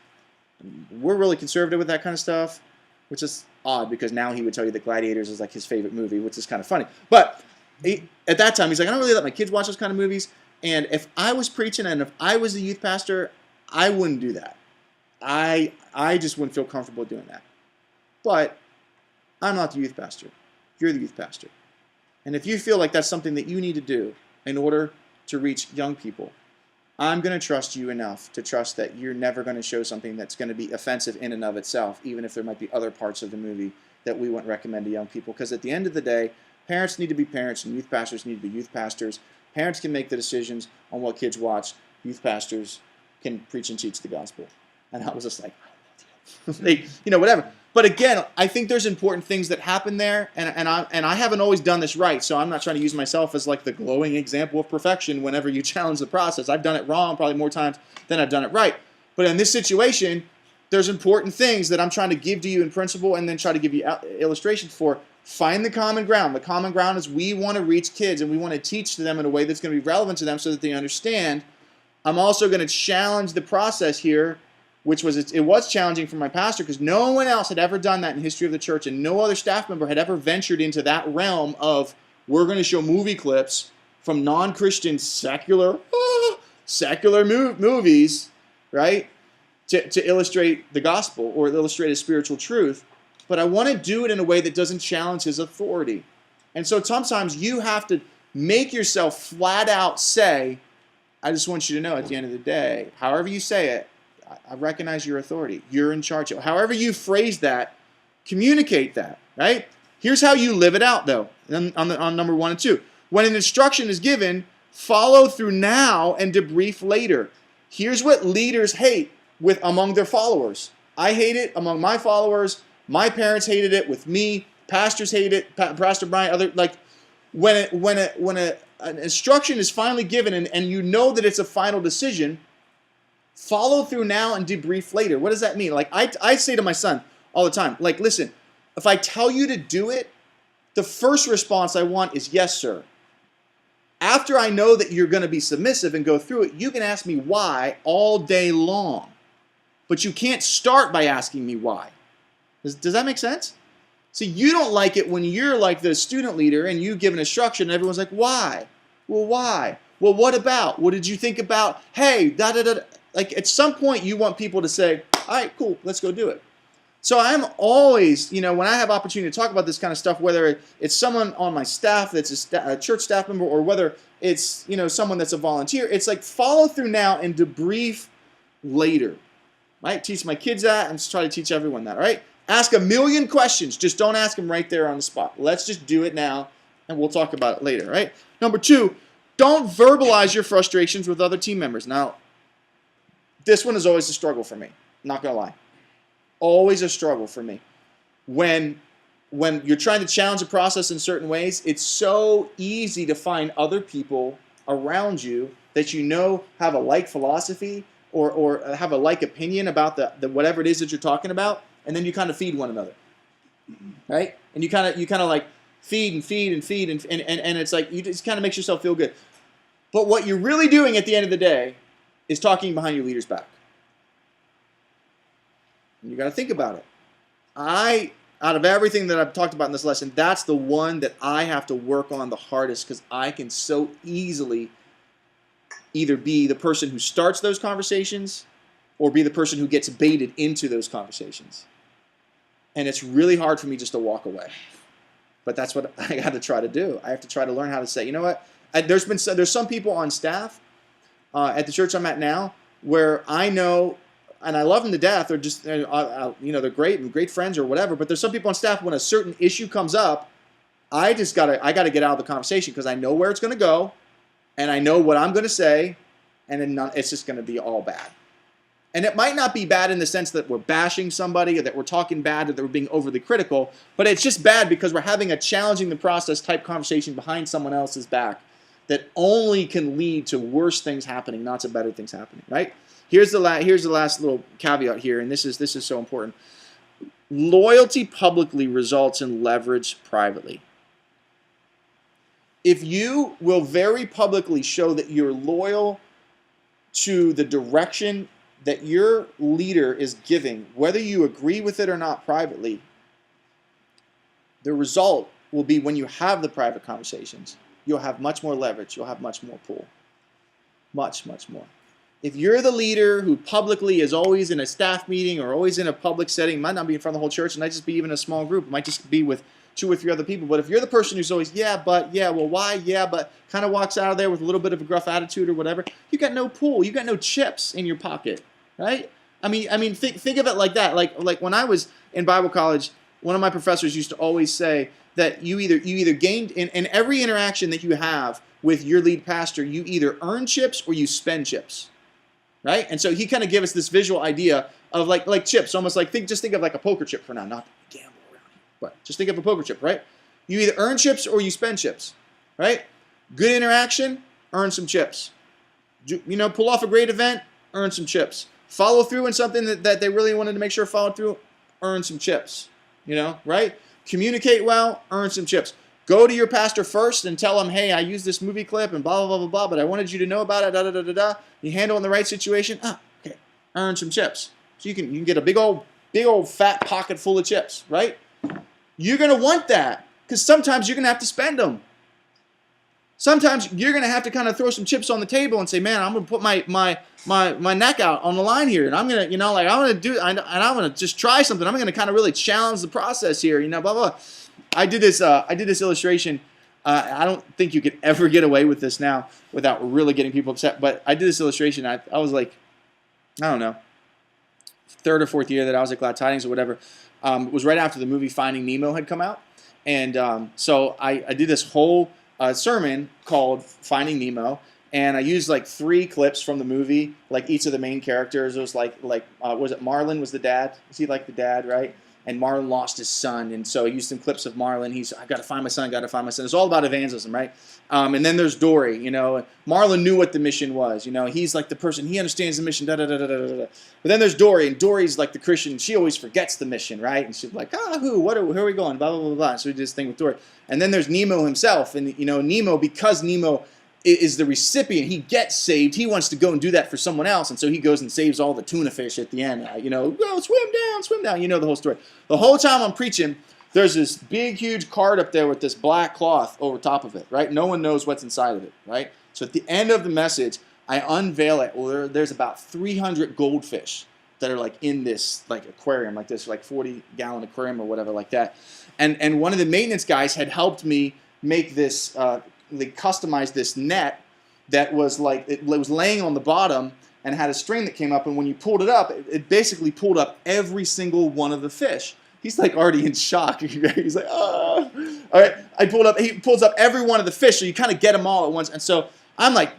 We're really conservative with that kind of stuff, which is odd because now he would tell you that Gladiators is like his favorite movie, which is kind of funny. But at that time, he's like, I don't really let my kids watch those kind of movies. And if I was preaching and if I was the youth pastor, I wouldn't do that. I just wouldn't feel comfortable doing that. But I'm not the youth pastor. You're the youth pastor. And if you feel like that's something that you need to do in order to reach young people. I'm going to trust you enough to trust that you're never going to show something that's going to be offensive in and of itself, even if there might be other parts of the movie that we wouldn't recommend to young people. Because at the end of the day, parents need to be parents and youth pastors need to be youth pastors. Parents can make the decisions on what kids watch. Youth pastors can preach and teach the gospel. And I was just like, they, whatever. But again, I think there's important things that happen there, and I haven't always done this right, so I'm not trying to use myself as like the glowing example of perfection whenever you challenge the process. I've done it wrong probably more times than I've done it right. But in this situation, there's important things that I'm trying to give to you in principle and then try to give you illustrations for. Find the common ground. The common ground is we want to reach kids, and we want to teach to them in a way that's going to be relevant to them so that they understand. I'm also going to challenge the process here, which was, it was challenging for my pastor because no one else had ever done that in the history of the church, and no other staff member had ever ventured into that realm of, we're going to show movie clips from non-Christian secular movies, right, to illustrate the gospel or illustrate a spiritual truth. But I want to do it in a way that doesn't challenge his authority. And so sometimes you have to make yourself flat out say, I just want you to know at the end of the day, however you say it, I recognize your authority. You're in charge. However you phrase that, communicate that, right? Here's how you live it out, though, on number 1 and 2. When an instruction is given, follow through now and debrief later. Here's what leaders hate among their followers. I hate it among my followers. My parents hated it with me. Pastors hate it. Pastor Brian, when an instruction is finally given and you know that it's a final decision, follow through now and debrief later. What does that mean? Like I say to my son all the time, like, listen, if I tell you to do it, the first response I want is yes, sir. After I know that you're going to be submissive and go through it, you can ask me why all day long. But you can't start by asking me why. Does that make sense? See, you don't like it when you're like the student leader and you give an instruction and everyone's like, why? Well, why? Well, what about? What did you think about? Hey, da-da-da. Like at some point you want people to say, all right, cool, let's go do it. So I'm always, when I have opportunity to talk about this kind of stuff, whether it's someone on my staff that's a church staff member or whether it's, someone that's a volunteer, it's like follow through now and debrief later. Right? Teach my kids that and try to teach everyone that, all right? Ask a million questions. Just don't ask them right there on the spot. Let's just do it now, and we'll talk about it later, right? Number 2, don't verbalize your frustrations with other team members. Now, this one is always a struggle for me. Not going to lie. Always a struggle for me. When you're trying to challenge a process in certain ways, it's so easy to find other people around you that have a like philosophy or have a like opinion about the whatever it is that you're talking about. And then you kind of feed one another, right? And you kind of like feed and it's like you just kind of makes yourself feel good. But what you're really doing at the end of the day is talking behind your leader's back. And you got to think about it. Out of everything that I've talked about in this lesson, that's the one that I have to work on the hardest because I can so easily either be the person who starts those conversations or be the person who gets baited into those conversations. And it's really hard for me just to walk away. But that's what I got to try to do. I have to try to learn how to say, you know what? There's some people on staff at the church I'm at now where I know, and I love them to death. They're just, they're great and great friends or whatever. But there's some people on staff when a certain issue comes up, I got to get out of the conversation because I know where it's going to go, and I know what I'm going to say, and then it's just going to be all bad. And it might not be bad in the sense that we're bashing somebody or that we're talking bad or that we're being overly critical, but it's just bad because we're having a challenging the process type conversation behind someone else's back that only can lead to worse things happening, not to better things happening, right? Here's the last little caveat here, and this is so important. Loyalty publicly results in leverage privately. If you will very publicly show that you're loyal to the direction that your leader is giving, whether you agree with it or not privately, the result will be when you have the private conversations, you'll have much more leverage, you'll have much more pull. Much, much more. If you're the leader who publicly is always in a staff meeting or always in a public setting, it might not be in front of the whole church, it might just be even a small group. It might just be with 2 or 3 other people. But if you're the person who's always, why, but kind of walks out of there with a little bit of a gruff attitude or whatever, you got no pull. You got no chips in your pocket, right? I mean, think of it like that. Like when I was in Bible college, one of my professors used to always say that you either gained in every interaction that you have with your lead pastor, you either earn chips or you spend chips, right? And so he kind of gave us this visual idea of like chips, almost like just think of like a poker chip for now, not gamble around here, but just think of a poker chip, right? You either earn chips or you spend chips, right? Good interaction, earn some chips. Pull off a great event, earn some chips. Follow through in something that they really wanted to make sure followed through, earn some chips, right? Communicate well, earn some chips. Go to your pastor first and tell him, hey, I used this movie clip and blah, blah, blah, blah, blah, but I wanted you to know about it, da, da, da, da, da. You handle it in the right situation, okay, earn some chips. So you can get a big old fat pocket full of chips, right? You're going to want that because sometimes you're going to have to spend them. Sometimes you're going to have to kind of throw some chips on the table and say, man, I'm going to put my neck out on the line here, and I'm going to, I'm going to do, and I'm going to just try something. I'm going to kind of really challenge the process here, blah, blah. I did this illustration. I don't think you could ever get away with this now without really getting people upset, but I did this illustration. I was like, I don't know, 3rd or 4th year that I was at Glad Tidings or whatever. It was right after the movie Finding Nemo had come out, and so I did this whole sermon called Finding Nemo, and I used like 3 clips from the movie, like each of the main characters. It was was it Marlin was the dad? Was he like the dad, right? And Marlin lost his son, and so I used some clips of Marlin. I got to find my son, got to find my son. It's all about evangelism, right? And then there's Dory, Marlin knew what the mission was, he's like the person, he understands the mission, da da da da da da. But then there's Dory, and Dory's like the Christian, she always forgets the mission, right? And she's like, who are we going, blah, blah, blah, blah. So we did this thing with Dory. And then there's Nemo himself, and Nemo, because Nemo is the recipient, he gets saved, he wants to go and do that for someone else, and so he goes and saves all the tuna fish at the end, go swim down, the whole story. The whole time I'm preaching, there's this big, huge card up there with this black cloth over top of it, right? No one knows what's inside of it, right? So at the end of the message, I unveil it. Well, there's about 300 goldfish that are like in this like aquarium, like this, like 40-gallon aquarium or whatever like that. And one of the maintenance guys had helped me make this, they customized this net that was like, it was laying on the bottom and had a string that came up, and when you pulled it up, it basically pulled up every single one of the fish. He's like already in shock. He's like, oh. All right, he pulls up every one of the fish, so you kind of get them all at once. And so I'm like,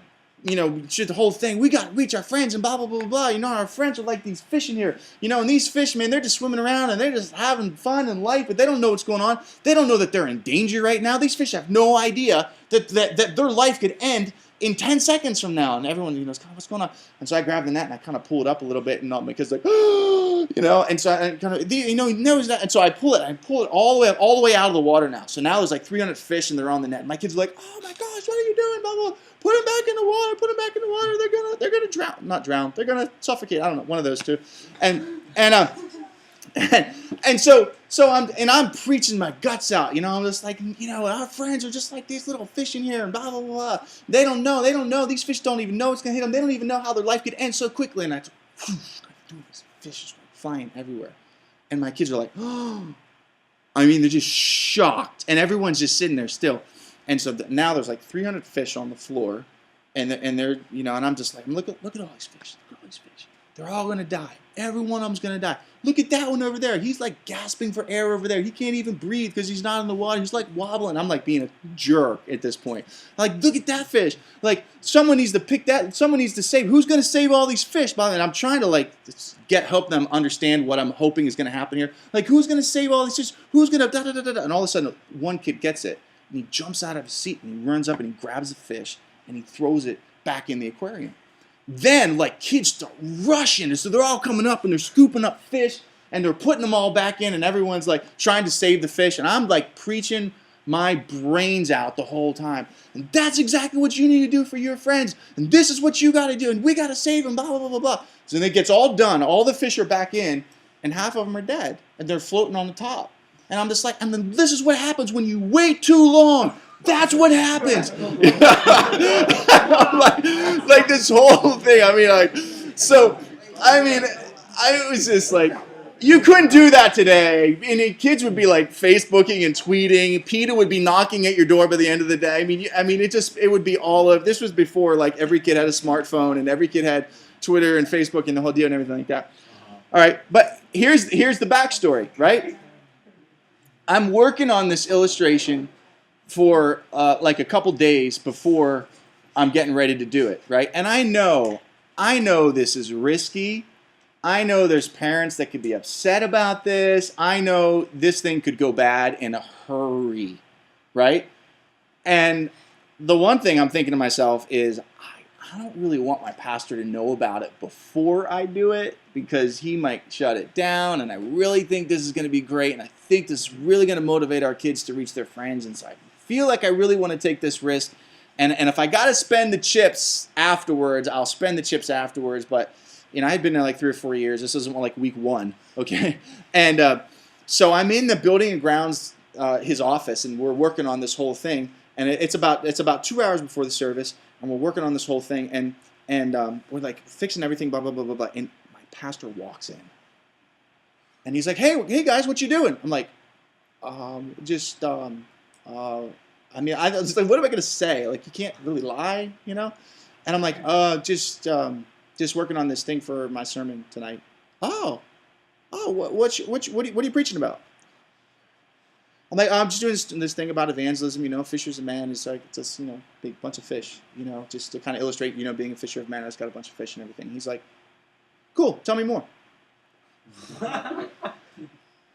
the whole thing, we got to reach our friends and blah, blah, blah, blah. Our friends are like these fish in here. And these fish, man, they're just swimming around and they're just having fun in life, but they don't know what's going on. They don't know that they're in danger right now. These fish have no idea that their life could end in 10 seconds from now. And everyone, God, what's going on? And so I grabbed the net and I kind of pull it up a little bit, and my kid's like, and so I kind of, he knows that. And so I pull it all the way out of the water now. So now there's like 300 fish and they're on the net. And my kids are like, oh my gosh, what are you doing? Blah, blah, blah. Put them back in the water. They're gonna drown. Not drown. They're gonna suffocate. I don't know. One of those two. And so I'm preaching my guts out. I'm just like, our friends are just like these little fish in here and blah blah blah. They don't know. These fish don't even know it's gonna hit them. They don't even know how their life could end so quickly. And this fish is flying everywhere. And my kids are like, oh. They're just shocked, and everyone's just sitting there still. And so now there's like 300 fish on the floor, and they're, and I'm just like, look at all these fish. Look at all these fish. They're all going to die. Every one of them's going to die. Look at that one over there. He's like gasping for air over there. He can't even breathe because he's not in the water. He's like wobbling. I'm like being a jerk at this point. Like, look at that fish. Like, someone needs to pick that. Someone needs to save. Who's going to save all these fish? And I'm trying to help them understand what I'm hoping is going to happen here. Like, who's going to save all these fish? Who's going to da da da da da? And all of a sudden, one kid gets it. And he jumps out of his seat and he runs up and he grabs the fish and he throws it back in the aquarium. Then, kids start rushing, and so they're all coming up and they're scooping up fish and they're putting them all back in, and everyone's trying to save the fish, and I'm preaching my brains out the whole time. And that's exactly what you need to do for your friends, and this is what you got to do, and we got to save them, blah, blah, blah, blah, blah. So then it gets all done, all the fish are back in, and half of them are dead, and they're floating on the top. And I'm just like, and then this is what happens when you wait too long. That's what happens. like this whole thing. I mean, like, so, I mean, I was just like, you couldn't do that today. And the kids would be like Facebooking and tweeting. PETA would be knocking at your door by the end of the day. I mean, it would be all of, this was before like every kid had a smartphone and every kid had Twitter and Facebook and the whole deal and everything like that. All right, but here's the backstory, right? I'm working on this illustration for like a couple days before I'm getting ready to do it, right? And I know this is risky. I know there's parents that could be upset about this. I know this thing could go bad in a hurry, right? And the one thing I'm thinking to myself is, I don't really want my pastor to know about it before I do it because he might shut it down, and I really think this is going to be great, and I think this is really going to motivate our kids to reach their friends, and so I feel like I really want to take this risk, and if I got to spend the chips afterwards, I'll spend the chips afterwards, but you know, I had been there like 3 or 4 years. This isn't like week 1, okay? And so I'm in the building and grounds, his office, and we're working on this whole thing, and it's about 2 hours before the service, and we're working on this whole thing, and we're like fixing everything, blah, blah, blah, blah, blah. And my pastor walks in. And he's like, hey guys, what you doing? I'm like, I mean, I was like, what am I going to say? Like, you can't really lie, you know? And I'm like, just working on this thing for my sermon tonight. Oh, what are you preaching about? I'm like, I'm just doing this thing about evangelism, you know, fishers of man. It's like, just, you know, big bunch of fish, you know, just to kind of illustrate, you know, being a fisher of man. I just got a bunch of fish and everything. He's like, cool, tell me more.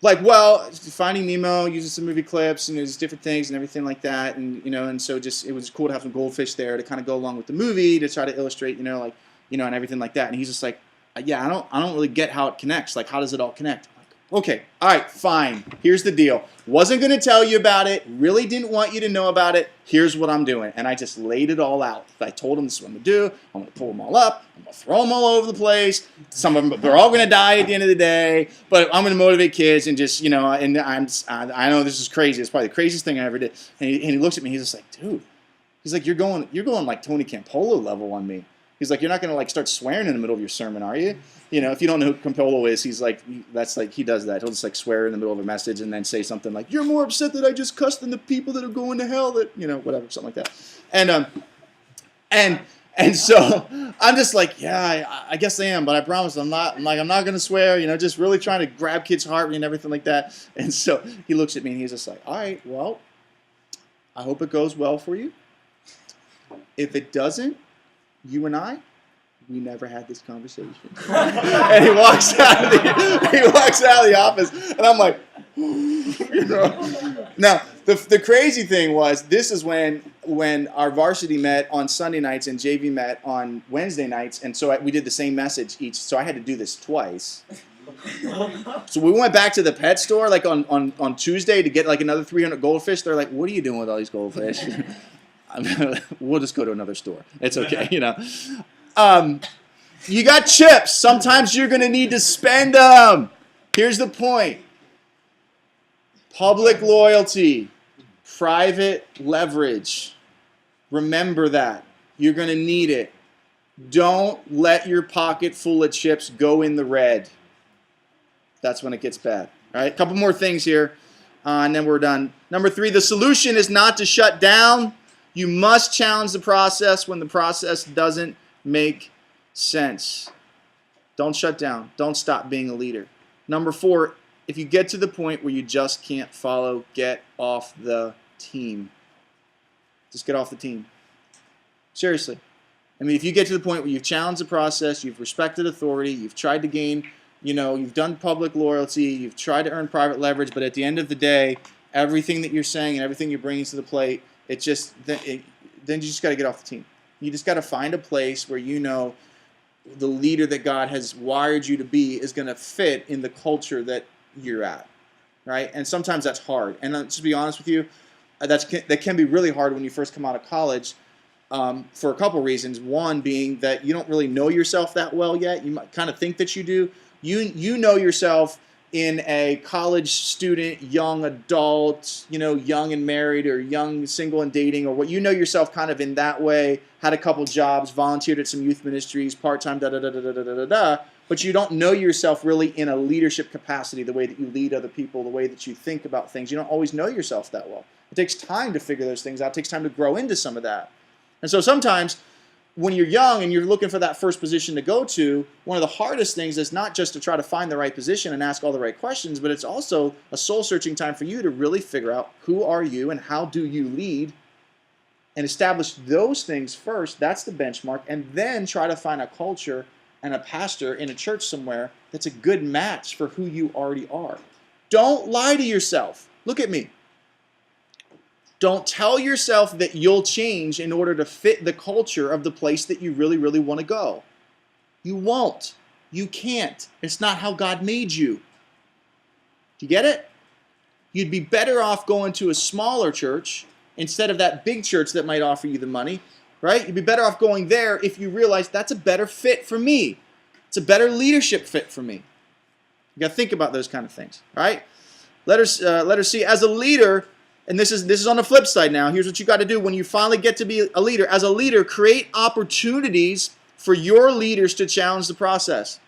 Like, well, finding Nemo, using some movie clips, and there's different things and everything like that. And, you know, and so just, it was cool to have some goldfish there to kind of go along with the movie to try to illustrate, you know, like, you know, and everything like that. And he's just like, yeah, I don't really get how it connects. Like, how does it all connect? Okay, all right, fine. Here's the deal. Wasn't going to tell you about it. Really didn't want you to know about it. Here's what I'm doing. And I just laid it all out. I told him this is what I'm going to do. I'm going to pull them all up. I'm going to throw them all over the place. Some of them, they're all going to die at the end of the day. But I'm going to motivate kids and just, you know, and I know this is crazy. It's probably the craziest thing I ever did. And he looks at me. He's just like, dude. He's like, you're going like Tony Campolo level on me. He's like, you're not going to like start swearing in the middle of your sermon, are you? You know, if you don't know who Campolo is, he's like, that's like, he does that. He'll just like swear in the middle of a message and then say something like, you're more upset that I just cussed than the people that are going to hell, that, you know, whatever, something like that. And so I'm just like, yeah, I guess I am, but I promise I'm not going to swear, you know, just really trying to grab kids' heart and everything like that. And so he looks at me and he's just like, all right, well, I hope it goes well for you. If it doesn't, you and I, we never had this conversation. And he walks out of the office, and I'm like, you know. Now, the crazy thing was, this is when our varsity met on Sunday nights and JV met on Wednesday nights, and so we did the same message each. So I had to do this twice. So we went back to the pet store like on Tuesday to get like another 300 goldfish. They're like, what are you doing with all these goldfish? We'll just go to another store. It's okay, you know. You got chips. Sometimes you're going to need to spend them. Here's the point. Public loyalty, private leverage. Remember that. You're going to need it. Don't let your pocket full of chips go in the red. That's when it gets bad. All right, a couple more things here, and then we're done. Number 3, the solution is not to shut down. You must challenge the process when the process doesn't make sense. Don't shut down. Don't stop being a leader. Number 4, if you get to the point where you just can't follow, get off the team. Just get off the team. Seriously. I mean, if you get to the point where you've challenged the process, you've respected authority, you've tried to gain, you know, you've done public loyalty, you've tried to earn private leverage, but at the end of the day, everything that you're saying and everything you're bringing to the plate, then you just got to get off the team. You just got to find a place where you know the leader that God has wired you to be is going to fit in the culture that you're at, right? And sometimes that's hard. And to be honest with you, that can be really hard when you first come out of college for a couple reasons. One being that you don't really know yourself that well yet. You might kind of think that you do. You know yourself in a college student, young adult, young and married, or young single and dating, or what you know yourself kind of in that way, had a couple jobs, volunteered at some youth ministries, part-time, da-da-da-da-da-da-da-da, but you don't know yourself really in a leadership capacity, the way that you lead other people, the way that you think about things. You don't always know yourself that well. It takes time to figure those things out. It takes time to grow into some of that. And so sometimes when you're young and you're looking for that first position to go to, one of the hardest things is not just to try to find the right position and ask all the right questions, but it's also a soul-searching time for you to really figure out who are you and how do you lead, and establish those things first. That's the benchmark. And then try to find a culture and a pastor in a church somewhere that's a good match for who you already are. Don't lie to yourself. Look at me. Don't tell yourself that you'll change in order to fit the culture of the place that you really, really want to go. You won't. You can't. It's not how God made you. Do you get it? You'd be better off going to a smaller church instead of that big church that might offer you the money, right? You'd be better off going there if you realize that's a better fit for me. It's a better leadership fit for me. You got to think about those kind of things, all right? Letter C, as a leader, and this is on the flip side now. Here's what you got to do when you finally get to be a leader. As a leader, create opportunities for your leaders to challenge the process.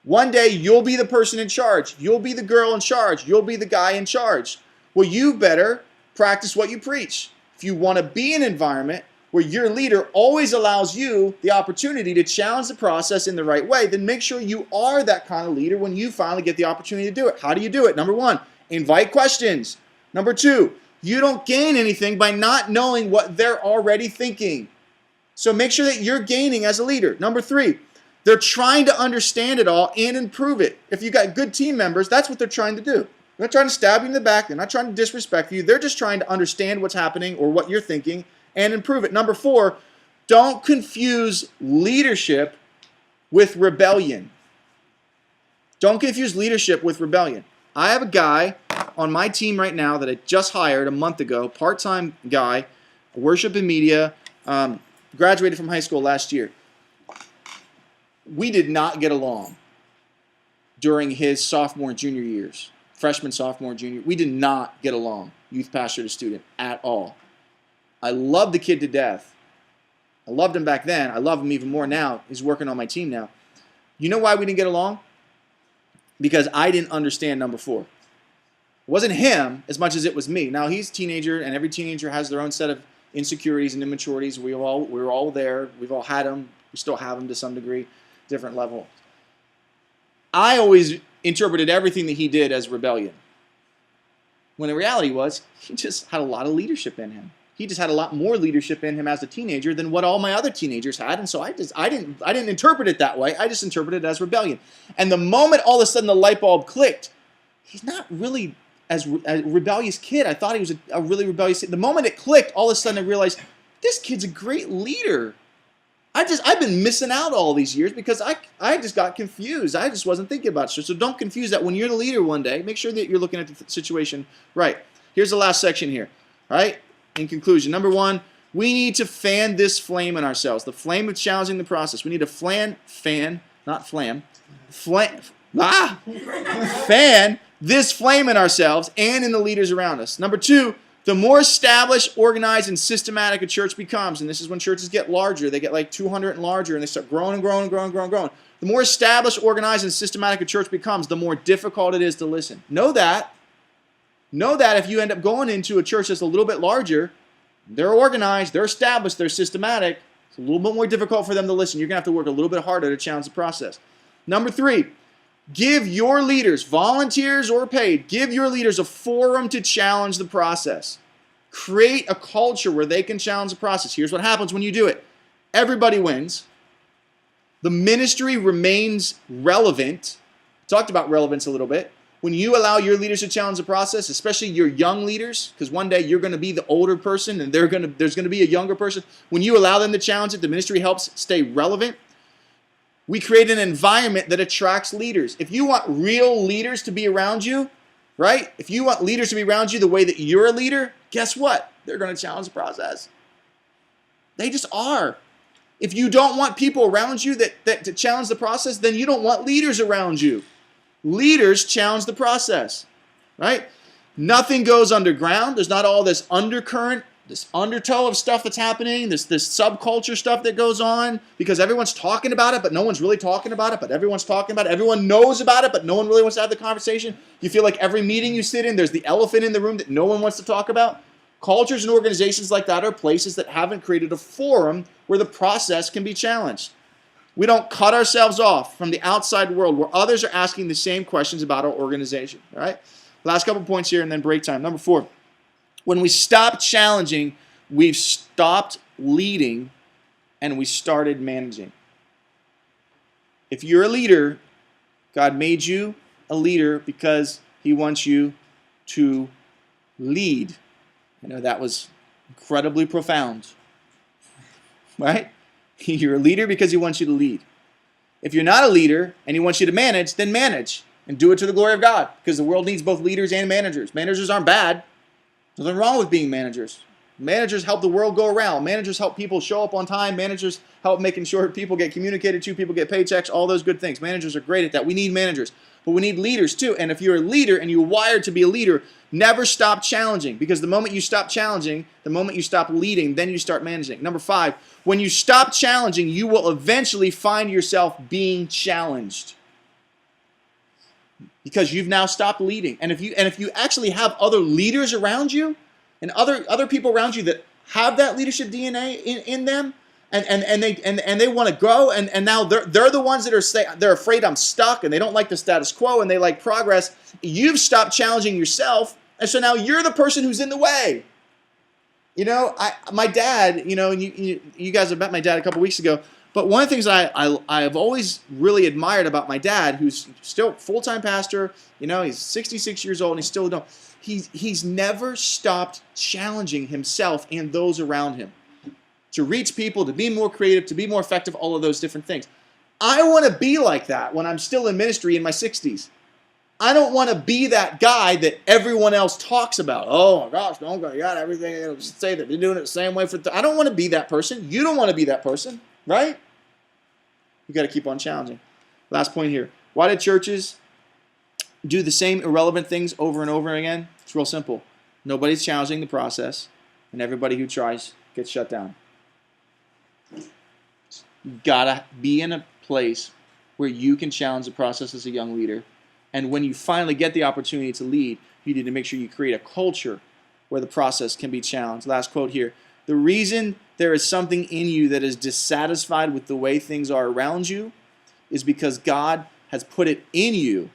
One day, you'll be the person in charge. You'll be the girl in charge. You'll be the guy in charge. Well, you better practice what you preach. If you want to be in an environment where your leader always allows you the opportunity to challenge the process in the right way, then make sure you are that kind of leader when you finally get the opportunity to do it. How do you do it? Number one, invite questions. Number two, you don't gain anything by not knowing what they're already thinking. So make sure that you're gaining as a leader. Number three, they're trying to understand it all and improve it. If you got good team members, that's what they're trying to do. They're not trying to stab you in the back. They're not trying to disrespect you. They're just trying to understand what's happening or what you're thinking and improve it. Number four, don't confuse leadership with rebellion. Don't confuse leadership with rebellion. I have a guy on my team right now that I just hired a month ago, part-time guy, worship and media, graduated from high school last year. We did not get along during his sophomore and junior years. Freshman, sophomore, junior. We did not get along, youth pastor to student, at all. I love the kid to death. I loved him back then. I love him even more now. He's working on my team now. You know why we didn't get along? Because I didn't understand number four. It wasn't him as much as it was me. Now, he's a teenager, and every teenager has their own set of insecurities and immaturities. We were all there. We've all had them. We still have them to some degree, different level. I always interpreted everything that he did as rebellion, when the reality was he just had a lot of leadership in him. He just had a lot more leadership in him as a teenager than what all my other teenagers had, and so I didn't interpret it that way. I just interpreted it as rebellion. And the moment all of a sudden the light bulb clicked, he's not really as a rebellious kid. I thought he was a really rebellious kid. The moment it clicked, all of a sudden I realized this kid's a great leader. I've been missing out all these years because I just got confused. I just wasn't thinking about it. So don't confuse that. When you're the leader one day, make sure that you're looking at the situation right. Here's the last section here. All right? In conclusion, number one, we need to fan this flame in ourselves. The flame of challenging the process. We need to fan this flame in ourselves and in the leaders around us. Number two, the more established, organized, and systematic a church becomes, and this is when churches get larger, they get like 200 and larger, and they start growing and growing and growing and growing and growing. The more established, organized, and systematic a church becomes, the more difficult it is to listen. Know that if you end up going into a church that's a little bit larger, they're organized, they're established, they're systematic, it's a little bit more difficult for them to listen. You're going to have to work a little bit harder to challenge the process. Number three, give your leaders, volunteers or paid, give your leaders a forum to challenge the process. Create a culture where they can challenge the process. Here's what happens when you do it. Everybody wins. The ministry remains relevant. Talked about relevance a little bit. When you allow your leaders to challenge the process, especially your young leaders, because one day you're going to be the older person and there's going to be a younger person. When you allow them to challenge it, the ministry helps stay relevant. We create an environment that attracts leaders. If you want real leaders to be around you, right? If you want leaders to be around you the way that you're a leader, guess what? They're going to challenge the process. They just are. If you don't want people around you that to challenge the process, then you don't want leaders around you. Leaders challenge the process, right? Nothing goes underground. There's not all this undercurrent, this undertow of stuff that's happening, this subculture stuff that goes on because everyone's talking about it, but no one's really talking about it, but everyone's talking about it. Everyone knows about it, but no one really wants to have the conversation. You feel like every meeting you sit in, there's the elephant in the room that no one wants to talk about. Cultures and organizations like that are places that haven't created a forum where the process can be challenged. We don't cut ourselves off from the outside world where others are asking the same questions about our organization. All right? Last couple points here and then break time. Number 4, when we stop challenging, we've stopped leading and we started managing. If you're a leader, God made you a leader because he wants you to lead. I know that was incredibly profound, right? You're a leader because he wants you to lead. If you're not a leader and he wants you to manage, then manage and do it to the glory of God because the world needs both leaders and managers. Managers aren't bad. There's nothing wrong with being managers. Managers help the world go around. Managers help people show up on time. Managers help making sure people get communicated to, people get paychecks, all those good things. Managers are great at that. We need managers. But we need leaders too. And if you're a leader and you're wired to be a leader, never stop challenging. Because the moment you stop challenging, the moment you stop leading, then you start managing. Number 5, when you stop challenging, you will eventually find yourself being challenged. Because you've now stopped leading. And if you actually have other leaders around you and other people around you that have that leadership DNA in them, and they want to grow, and now they're the ones that they're afraid I'm stuck and they don't like the status quo and they like progress. You've stopped challenging yourself, and so now you're the person who's in the way. You know, my dad, you know, and you guys have met my dad a couple weeks ago. But one of the things I've always really admired about my dad, who's still full-time pastor, you know, he's 66 years old and he's never stopped challenging himself and those around him to reach people, to be more creative, to be more effective, all of those different things. I want to be like that when I'm still in ministry in my 60s. I don't want to be that guy that everyone else talks about. Oh my gosh, don't go, you got everything. Say that they're doing it the same way I don't want to be that person. You don't want to be that person. Right? You've got to keep on challenging. Last point here. Why did churches do the same irrelevant things over and over again? It's real simple. Nobody's challenging the process, and everybody who tries gets shut down. You've got to be in a place where you can challenge the process as a young leader. And when you finally get the opportunity to lead, you need to make sure you create a culture where the process can be challenged. Last quote here. The reason there is something in you that is dissatisfied with the way things are around you is because God has put it in you,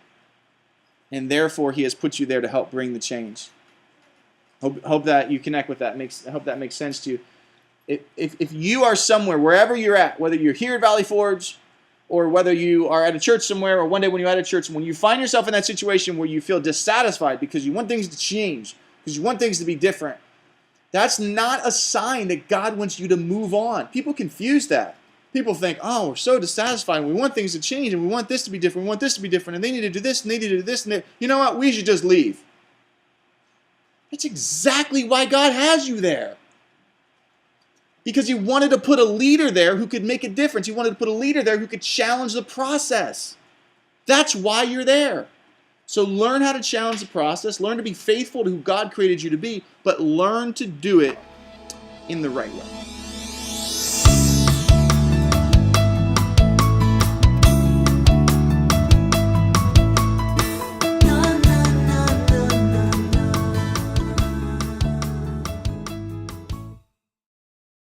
and therefore he has put you there to help bring the change. Hope that you connect with that. I hope that makes sense to you. If you are somewhere, wherever you're at, whether you're here at Valley Forge or whether you are at a church somewhere or one day when you're at a church, when you find yourself in that situation where you feel dissatisfied because you want things to change, because you want things to be different, that's not a sign that God wants you to move on. People confuse that. People think, oh, we're so dissatisfied, and we want things to change, and we want this to be different, we want this to be different, and they need to do this, and they need to do this, and you know what? We should just leave. That's exactly why God has you there. Because he wanted to put a leader there who could make a difference. He wanted to put a leader there who could challenge the process. That's why you're there. So learn how to challenge the process. Learn to be faithful to who God created you to be, but learn to do it in the right way.